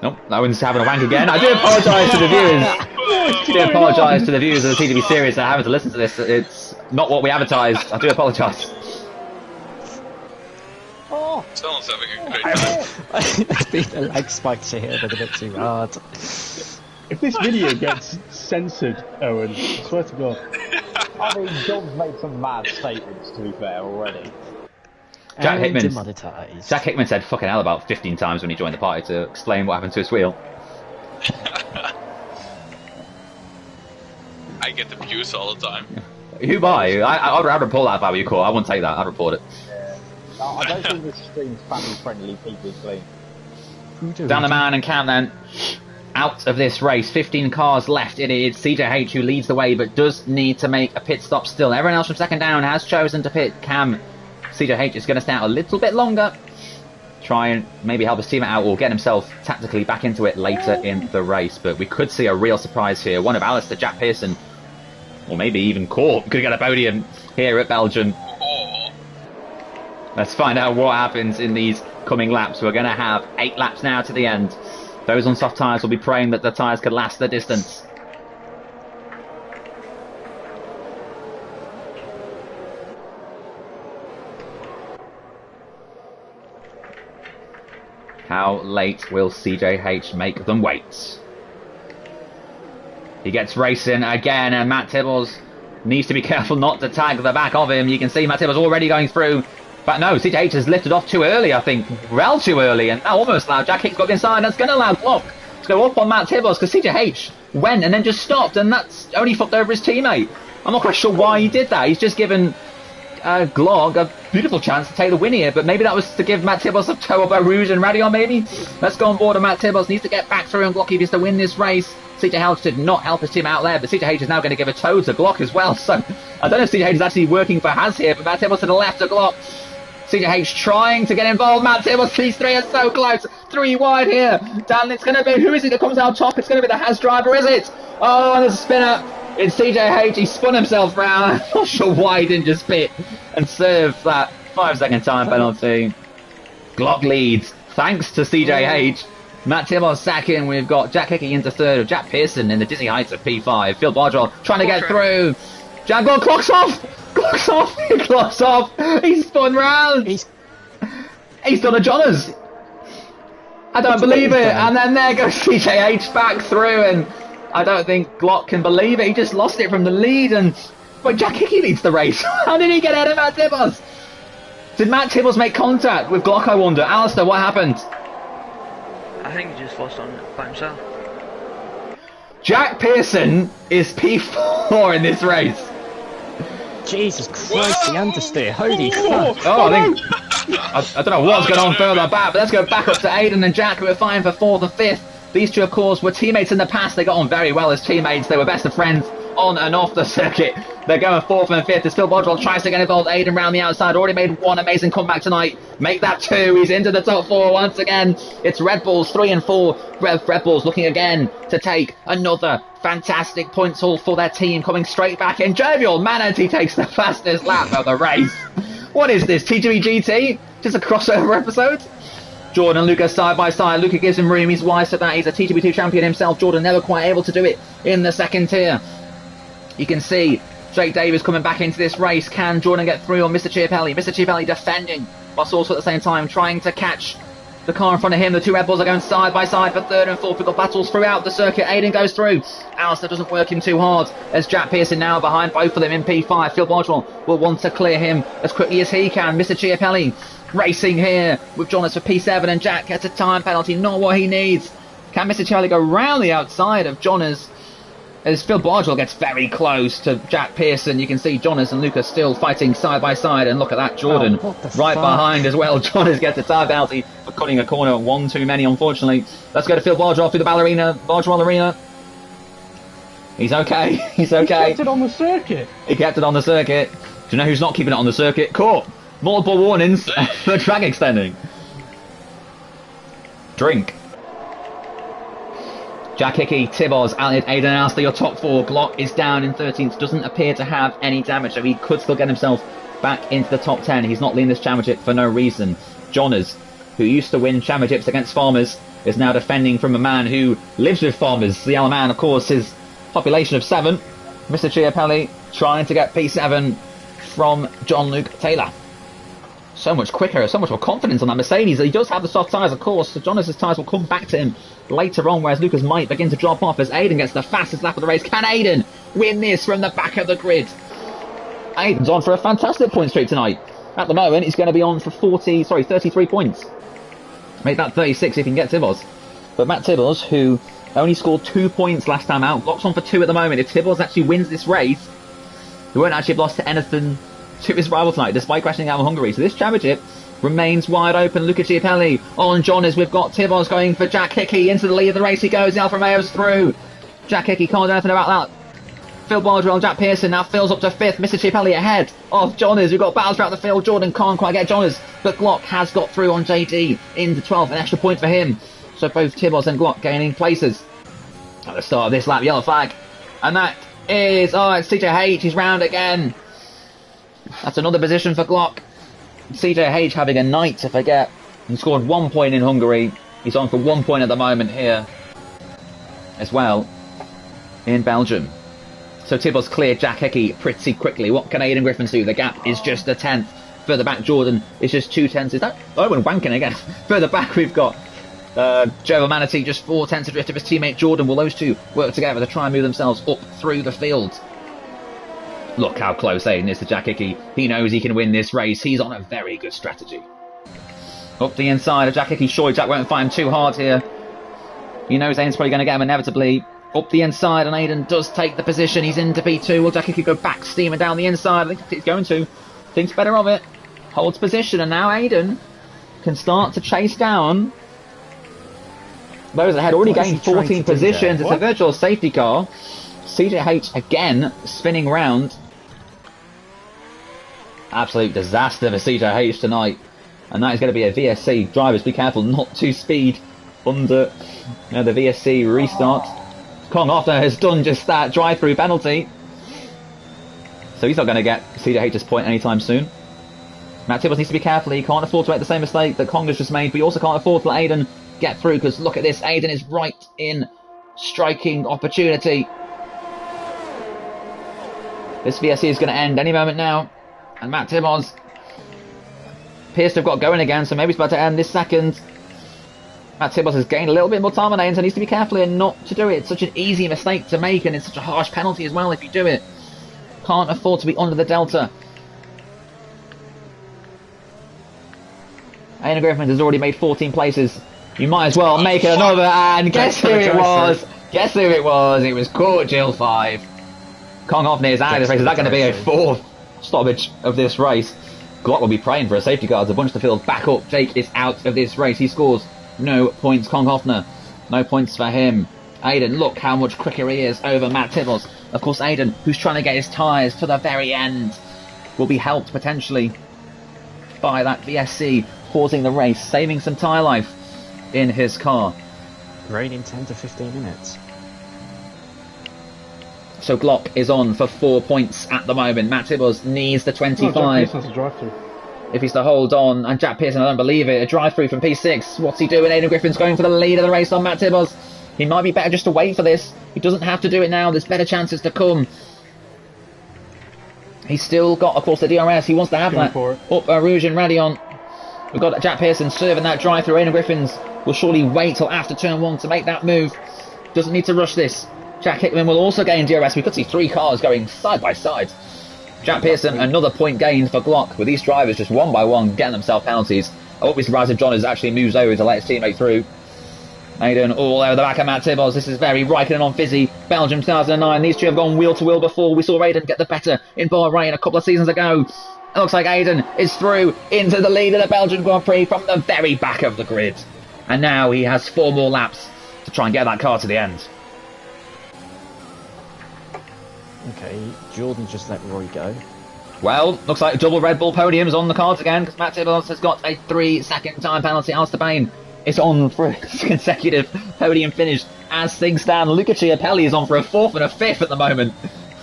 Nope, that one's having a wank again. I do apologise to the viewers. I do apologise to the viewers of the TGP series that are having to listen to this. It's not what we advertised. I do apologise. Someone's having a great time. I think the lag spikes are here, but a bit too hard. If this video gets censored, Owen, I swear to God. I mean, John's made some mad statements, to be fair, already. Jack Hickman said fucking hell about 15 times when he joined the party to explain what happened to his wheel. I get abused all the time. Who by? I'd report that if I were you, call. I wouldn't take that. I'd report it. I don't think this stream's family-friendly, people clean. Down the man and Cam then. Out of this race, 15 cars left. It is CJH who leads the way, but does need to make a pit stop still. Everyone else from second down has chosen to pit. Cam, CJH is going to stay out a little bit longer. Try and maybe help his teammate out or get himself tactically back into it later in the race. But we could see a real surprise here. One of Alistair, Jack Pearson, or maybe even Court could get a podium here at Belgium. Let's find out what happens in these coming laps. We're going to have 8 laps now to the end. Those on soft tyres will be praying that the tyres could last the distance. How late will CJH make them wait? He gets racing again, and Matt Tibbles needs to be careful not to tag the back of him. You can see Matt Tibbles already going through. But no, CJH has lifted off too early, I think. Well too early, and now almost allowed Jack Hicks got inside. That's going to allow Glock to go up on Matt Tibbles, because CJH went and then just stopped, and that's only fucked over his teammate. I'm not quite sure why he did that. He's just given Glock a beautiful chance to take the win here, but maybe that was to give Matt Tibbles a toe up a Rouge and Radion, maybe? Let's go on board, and Matt Tibbles needs to get back through, and Glock needs to win this race. CJH did not help his team out there, but CJH is now going to give a toe to Glock as well, so I don't know if CJH is actually working for Haz here, but Matt Tibbles to the left of Glock. CJH trying to get involved. Matt Tibbles, these three are so close. 3 wide here. Dan, it's going to be, who is it that comes out top? It's going to be the Haz driver, is it? Oh, there's a spinner. It's CJH. He spun himself round. I'm not sure why he didn't just pit and serve that 5-second time penalty. Glock leads, thanks to CJH. Matt Tibbles second. We've got Jack Hickey into third. Jack Pearson in the dizzy heights of P5. Phil Bardwell trying to get through. Jack Glock clocks off. Clocks off! He clocks off! He's spun round! He's done a Johners! I don't believe it! And then there goes CJH back through, and I don't think Glock can believe it. He just lost it from the lead, and but Jack Hickey leads the race. How did he get ahead of Matt Tibbles? Did Matt Tibbles make contact with Glock, I wonder? Alistair, what happened? I think he just lost on it by himself. Jack Pearson is P4 in this race. Jesus Christ, the understeer, holy fuck. Oh, I don't know what's going on further back, but let's go back up to Aiden and Jack, who are fighting for 4th and 5th. These two, of course, were teammates in the past. They got on very well as teammates. They were best of friends on and off the circuit. They're going 4th and 5th as Phil Bardwell tries to get involved. Aiden round the outside, already made one amazing comeback tonight. Make that 2. He's into the top 4 once again. It's Red Bulls 3 and 4. Red Bulls looking again to take another Fantastic points haul for their team, coming straight back in. Jovial Manatee takes the fastest lap of the race. What is this, T2E GT? Just a crossover episode? Jordan and Luca side by side. Luca gives him room, he's wise to that. He's a T2B2 champion himself. Jordan never quite able to do it in the second tier. You can see Jake Davis coming back into this race. Can Jordan get through on Mr. Chiapelli? Mr. Chiapelli defending, whilst also at the same time trying to catch the car in front of him. The two Red Bulls are going side by side for third and fourth. We've got battles throughout the circuit. Aiden goes through. Alistair doesn't work him too hard as Jack Pearson now behind both of them in P5. Phil Boswell will want to clear him as quickly as he can. Mr. Chiapelli racing here with Jonas for P7, and Jack gets a time penalty, not what he needs. Can Mr. Chiapelli go round the outside of Jonas as Phil Bardwell gets very close to Jack Pearson? You can see Jonas and Lucas still fighting side by side, and look at that, Jordan right behind as well. Jonas gets a time penalty for cutting a corner, one too many unfortunately. Let's go to Phil Bardwell through the Bardwell Arena. He's okay, he's okay. He kept it on the circuit. He kept it on the circuit. Do you know who's not keeping it on the circuit? Caught. Multiple warnings for track extending. Drink. Jack Hickey, Tibos, Aiden Alistair, your top four. Glock is down in 13th, doesn't appear to have any damage, so he could still get himself back into the top 10. He's not leading this championship for no reason. Jonas, who used to win championships against farmers, is now defending from a man who lives with farmers. The yellow man, of course, his population of 7. Mr. Chiapelli trying to get P7 from John Luke Taylor. So much quicker, so much more confidence on that Mercedes. He does have the soft tyres, of course, so Jonas' tyres will come back to him later on, whereas Lucas might begin to drop off as Aiden gets the fastest lap of the race. Can Aiden win this from the back of the grid? Aiden's on for a fantastic point streak tonight. At the moment, he's going to be on for 33 points. Make that 36 if he can get Tibos. But Matt Tibos, who only scored 2 points last time out, locks on for 2 at the moment. If Tibos actually wins this race, he won't actually have lost to anything to his rival tonight, despite crashing out of Hungary. So this championship remains wide open. Luca Chiapelli on Jonas. We've got Tibos going for Jack Hickey. Into the lead of the race he goes. The Alfa Romeo's through. Jack Hickey can't do anything about that. Phil Bardwell and Jack Pearson now fills up to 5th. Mr. Chiapelli ahead of Jonas. We've got battles throughout the field. Jordan can't quite get Jonas, but Glock has got through on JD into 12th. An extra point for him. So both Tibos and Glock gaining places at the start of this lap. Yellow flag. And that is, it's CJH. He's round again. That's another position for Glock. CJH having a night to forget. He scored 1 point in Hungary. He's on for 1 point at the moment here as well in Belgium. So Tibos cleared Jack Hickey pretty quickly. What can Aidan Griffin do? The gap is just a 10th. Further back, Jordan is just 2 tenths. Is that Owen wanking again? Further back, we've got Jovial Manatee just 4 tenths adrift of his teammate Jordan. Will those two work together to try and move themselves up through the field? Look how close Aiden is to Jack Hickey. He knows he can win this race. He's on a very good strategy. Up the inside of Jack Hickey. Sure, Jack won't fight him too hard here. He knows Aiden's probably going to get him inevitably. Up the inside, and Aiden does take the position. He's into P2. Will Jack Hickey go back steaming down the inside? I think he's going to. Thinks better of it. Holds position, and now Aiden can start to chase down those ahead. Already gained 14 positions. It's a virtual safety car. CJH again spinning round. Absolute disaster for CJH tonight. And that is going to be a VSC. Drivers, be careful not to speed under the VSC restart. Kong Hoffner has done just that. Drive-through penalty. So he's not going to get CJH's point anytime soon. Matt Tibbles needs to be careful. He can't afford to make the same mistake that Kong has just made. But he also can't afford to let Aiden get through. Because look at this. Aiden is right in striking opportunity. This VSC is going to end any moment now. And Matt Timmons appears to have got going again, so maybe it's about to end this second. Matt Timmons has gained a little bit more time on Aiden, so needs to be careful here not to do it. It's such an easy mistake to make, and it's such a harsh penalty as well if you do it. Can't afford to be under the delta. Aiden Griffin has already made 14 places. You might as well make another, and guess who it was? Guess who it was? It was Court Jill 5. Kong Hoffner is out of this race. Is that going to be a 4th stoppage of this race? Glock will be praying for a safety car. There's a bunch to field back up. Jake is out of this race. He scores no points. Kong Hoffner, no points for him. Aiden, look how much quicker he is over Matt Tibbles. Of course, Aiden, who's trying to get his tyres to the very end, will be helped potentially by that VSC pausing the race, saving some tyre life in his car. Rain in 10 to 15 minutes. So Glock is on for 4 points at the moment. Matt Tibbles needs the 25. If he's to hold on, and Jack Pearson, I don't believe it. A drive-through from P6. What's he doing? Aidan Griffin's going for the lead of the race on Matt Tibbles. He might be better just to wait for this. He doesn't have to do it now. There's better chances to come. He's still got, of course, the DRS. He wants to have that up Rouge and Radion. We've got Jack Pearson serving that drive-through. Aidan Griffins will surely wait till after turn 1 to make that move. Doesn't need to rush this. Jack Hickman will also gain DRS. We could see 3 cars going side by side. Jack Pearson, another point gained for Glock, with these drivers just one by one getting themselves penalties. I won't be surprised if John has actually moves over to let his teammate through. Aidan all over the back of Matt Tibbles. This is very Raikkonen on Fizzy. Belgium 2009. These two have gone wheel to wheel before. We saw Aidan get the better in Bahrain a couple of seasons ago. It looks like Aidan is through into the lead of the Belgian Grand Prix from the very back of the grid. And now he has 4 more laps to try and get that car to the end. Okay, Jordan just let Roy go. Well, looks like double Red Bull podiums on the cards again, because Matt Tibbles has got a 3-second time penalty. Alistair Bain is on for a consecutive podium finish as things stand. Luca Chiapelli is on for a 4th and a 5th at the moment.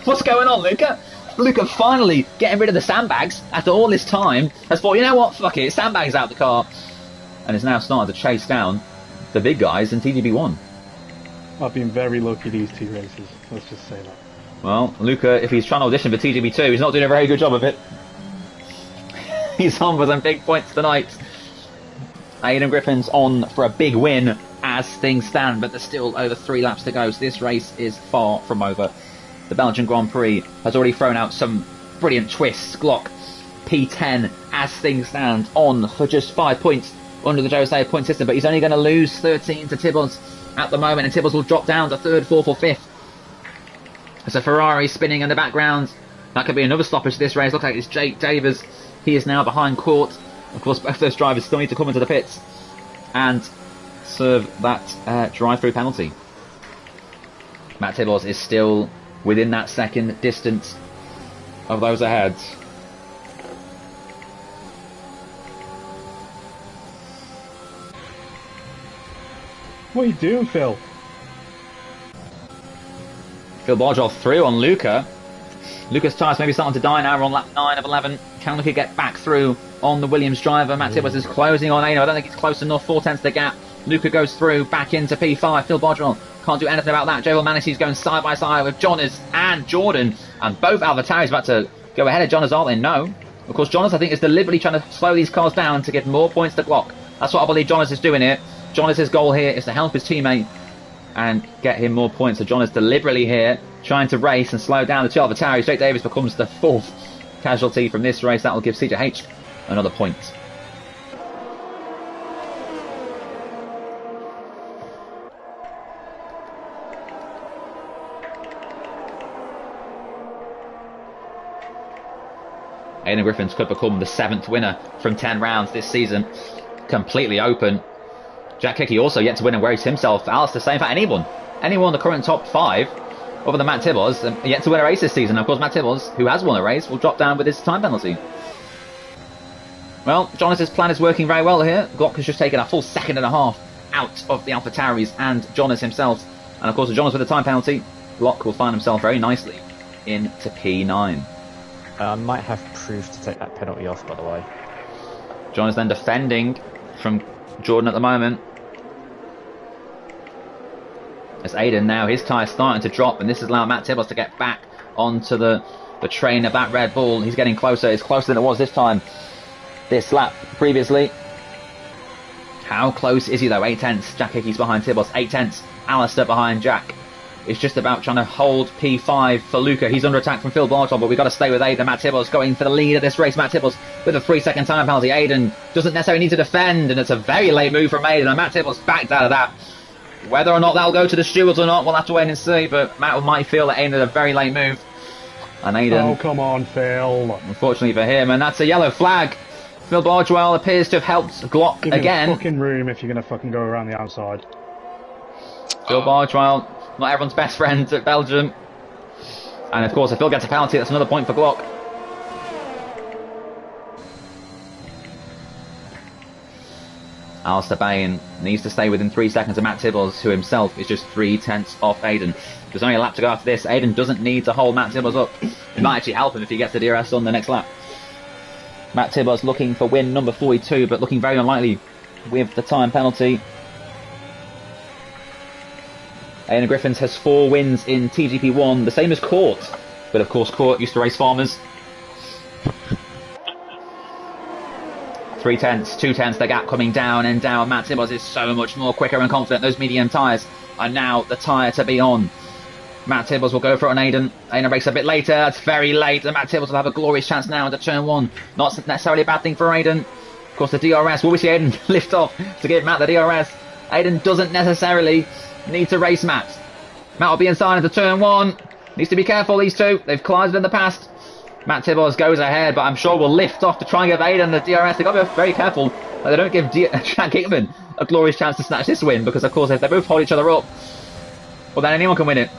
What's going on, Luca? Luca finally getting rid of the sandbags after all this time has thought, you know what, fuck it, sandbags out the car, and is now starting to chase down the big guys in TGB1. I've been very lucky these 2 races, let's just say that. Well, Luca, if he's trying to audition for TGB2, he's not doing a very good job of it. He's on for some big points tonight. Aidan Griffin's on for a big win as things stand, but there's still over 3 laps to go, so this race is far from over. The Belgian Grand Prix has already thrown out some brilliant twists. Glock, P10, as things stand, on for just 5 points under the Jose point system, but he's only going to lose 13 to Tibbles at the moment, and Tibbles will drop down to 3rd, 4th or 5th. There's a Ferrari spinning in the background. That could be another stoppage to this race. Looks like it's Jake Davis. He is now behind court. Of course, both those drivers still need to come into the pits and serve that drive-through penalty. Matt Tibbles is still within that second distance of those ahead. What are you doing, Phil? Phil Bargel through on Luca. Luca's tyres maybe starting to die now. We're on lap 9 of 11. Can Luca get back through on the Williams driver? Matt Tibbles is closing on Aino. I don't think it's close enough. 4/10 the gap. Luca goes through back into P5. Phil Bargel can't do anything about that. Joel Manissy's going side by side with Jonas and Jordan. And both AlphaTauri's about to go ahead of Jonas, aren't they? No. Of course, Jonas, I think, is deliberately trying to slow these cars down to give more points to Glock. That's what I believe Jonas is doing here. Jonas' goal here is to help his teammate and get him more points. So Jonas deliberately here trying to race and slow down the two AlphaTauris. Jake Davis becomes the 4th casualty from this race. That will give CJH another point. Aidan Griffins could become the 7th winner from 10 rounds this season. Completely open. Jack Hickey also yet to win and race himself. Alistair, same for anyone in the current top 5, other than Matt Tibbles, yet to win a race this season. Of course, Matt Tibbles, who has won a race, will drop down with his time penalty. Well, Jonas' plan is working very well here. Glock has just taken a full 1.5 seconds out of the AlphaTauris and Jonas himself. And of course, with Jonas with a time penalty, Glock will find himself very nicely into P9. I might have proof to take that penalty off, by the way. Jonas then defending from Jordan at the moment. As Aidan now, his tyre's starting to drop, and this has allowed Matt Tibbles to get back onto the train of that Red Bull. He's getting closer. It's closer than it was this time, this lap previously. How close is he though? 8/10. Jack Hickey's behind Tibbles. 8/10. Alistair behind Jack. It's just about trying to hold P5 for Luca. He's under attack from Phil Barton, but we've got to stay with Aidan. Matt Tibbles going for the lead of this race. Matt Tibbles with a 3-second time penalty. Aidan doesn't necessarily need to defend, and it's a very late move from Aidan, and Matt Tibbles backed out of that. Whether or not that'll go to the stewards or not, we'll have to wait and see, but Matt might feel that Aidan did a very late move. And Aidan... Oh, come on, Phil. Unfortunately for him, and that's a yellow flag. Phil Bargewell appears to have helped Glock Give me again. the fucking room if you're going to fucking go around the outside. Phil Bargewell, not everyone's best friend at Belgium. And of course, if Phil gets a penalty, that's another point for Glock. Alistair Bain needs to stay within 3 seconds of Matt Tibbles, who himself is just 3/10 off Aiden. There's only a lap to go after this. Aiden doesn't need to hold Matt Tibbles up. It might actually help him if he gets the DRS on the next lap. Matt Tibbles looking for win number 42, but looking very unlikely with the time penalty. Aiden Griffiths has 4 wins in TGP1, the same as Court. But of course Court used to race farmers. 3/10, 2/10, the gap coming down and down. Matt Tibbles is so much more quicker and confident. Those medium tyres are now the tyre to be on. Matt Tibbles will go for it on Aiden. Aiden breaks a bit later. That's very late. And Matt Tibbles will have a glorious chance now into turn 1. Not necessarily a bad thing for Aiden. Of course, the DRS. Will we see Aiden lift off to give Matt the DRS? Aiden doesn't necessarily need to race Matt. Matt will be inside into turn 1. Needs to be careful, these two. They've collided in the past. Matt Tibbles goes ahead, but I'm sure will lift off to try and give Aiden the DRS. They've got to be very careful that they don't give Jack Hickman a glorious chance to snatch this win, because, of course, if they both hold each other up, well, then anyone can win it.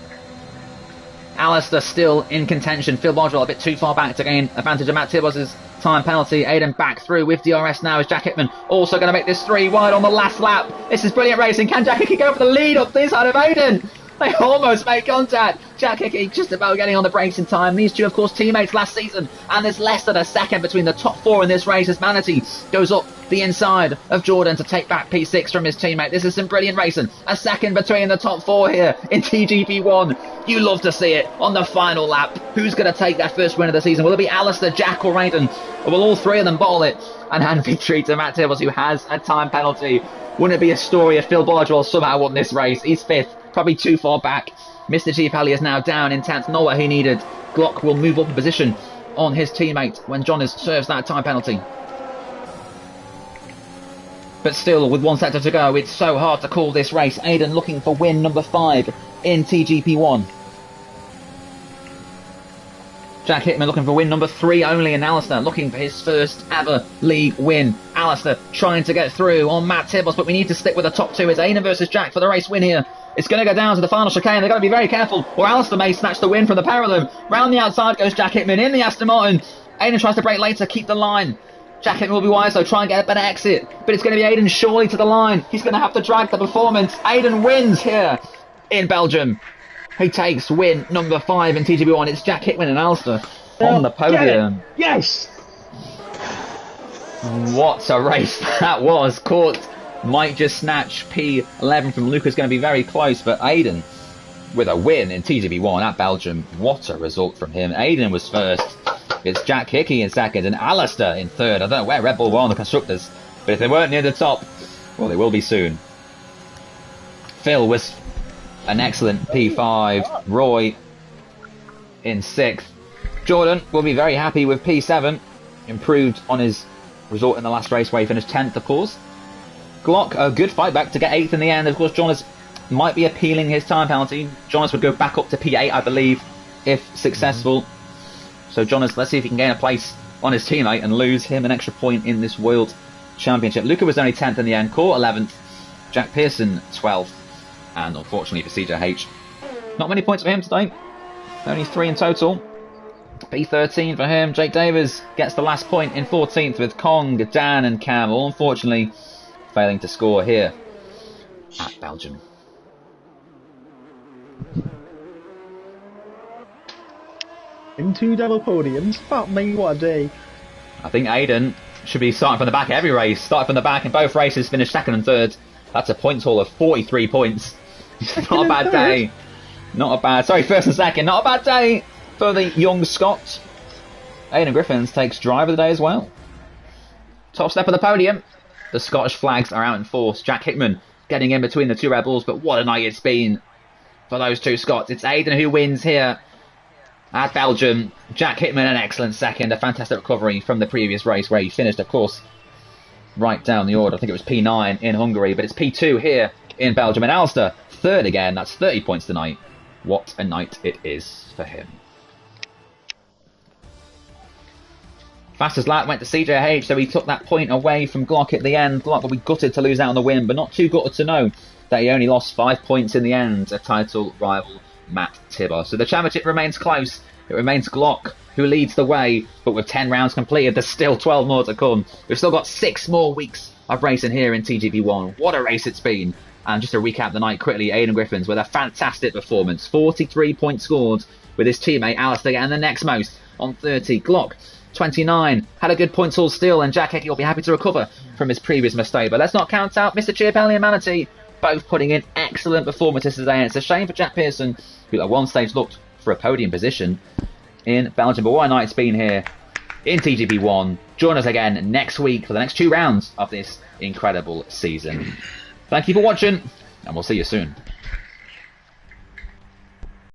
Alistair still in contention. Phil Bodwell a bit too far back to gain advantage of Matt Tibbles' time penalty. Aiden back through with DRS now as Jack Hickman also going to make this 3 wide on the last lap. This is brilliant racing. Can Jack Hickey go for the lead up this side of Aiden? They almost make contact. Jack Hickey just about getting on the brakes in time. These two, of course, teammates last season. And there's less than a second between the top 4 in this race as Manatee goes up the inside of Jordan to take back P6 from his teammate. This is some brilliant racing. A second between the top 4 here in TGP1. You love to see it on the final lap. Who's going to take that first win of the season? Will it be Alistair, Jack or Aiden? Or will all 3 of them bottle it and hand victory to Matt Tibbles, who has a time penalty? Wouldn't it be a story if Phil Bardwell somehow won this race? He's 5th. Probably too far back. Mr. Chief Alley is now down in 10th, not what he needed. Glock will move up a position on his teammate when Jonas serves that time penalty. But still, with 1 sector to go, it's so hard to call this race. Aiden looking for win number 5 in TGP1. Jack Hickman looking for win number 3 only, and Alistair looking for his first ever league win. Alistair trying to get through on Matt Tibbles, but we need to stick with the top 2. It's Aiden versus Jack for the race win here. It's going to go down to the final chicane. They've got to be very careful, or Alistair may snatch the win from the pair of them. Round the outside goes Jack Hickman in the Aston Martin. Aiden tries to brake later, keep the line. Jack Hickman will be wise though, try and get a better exit. But it's going to be Aiden surely to the line. He's going to have to drag the performance. Aiden wins here in Belgium. He takes win number 5 in TGP1. It's Jack Hickman and Alistair on the podium. Yes! What a race that was. Court might just snatch P11 from Lucas, going to be very close, but Aiden with a win in TGP1 at Belgium. What a result from him. Aiden was first. It's Jack Hickey in second and Alistair in third. I don't know where Red Bull were on the constructors, but if they weren't near the top, well, they will be soon. Phil was an excellent P5. Roy in 6th. Jordan will be very happy with P7. Improved on his result in the last race where he finished 10th, of course. Glock, a good fight back to get 8th in the end. Of course, Jonas might be appealing his time penalty. Jonas would go back up to P8, I believe, if successful. So Jonas, let's see if he can gain a place on his teammate and lose him an extra point in this World Championship. Luca was only 10th in the end. Court 11th. Jack Pearson 12th. And unfortunately for CJH, not many points for him today. Only 3 in total. P13 for him. Jake Davis gets the last point in 14th with Kong, Dan and Cam, all unfortunately failing to score here at Belgium. In 2 double podiums. Fuck me, what a day. I think Aiden should be starting from the back every race. Started from the back in both races, finished 2nd and 3rd. That's a points haul of 43 points. Not a bad day. Not a bad... Sorry, 1st and 2nd. Not a bad day for the young Scot. Aiden Griffiths takes drive of the day as well. Top step of the podium. The Scottish flags are out in force. Jack Hickman getting in between the 2 Red Bulls, but what a night it's been for those 2 Scots. It's Aiden who wins here at Belgium. Jack Hickman an excellent 2nd. A fantastic recovery from the previous race where he finished, of course, right down the order. I think it was P9 in Hungary, but it's P2 here in Belgium. And Alistair, 3rd again. That's 30 points tonight. What a night it is for him. Fastest lap went to CJH, so he took that point away from Glock at the end. Glock will be gutted to lose out on the win, but not too gutted to know that he only lost 5 points in the end. A title rival, Matt Tibber. So the championship remains close. It remains Glock who leads the way, but with 10 rounds completed, there's still 12 more to come. We've still got 6 more weeks of racing here in TGP1. What a race it's been. And just to recap the night quickly, Aidan Griffins with a fantastic performance. 43 points scored with his teammate Alistair getting the next most on 30. Glock, 29. Had a good points haul still, and Jack Hickey will be happy to recover from his previous mistake. But let's not count out Mr. Chiapelli and Manatee, both putting in excellent performances today. And it's a shame for Jack Pearson, who at one stage looked for a podium position in Belgium. But what a night it's been here in TGP1. Join us again next week for the next 2 rounds of this incredible season. Thank you for watching, and we'll see you soon.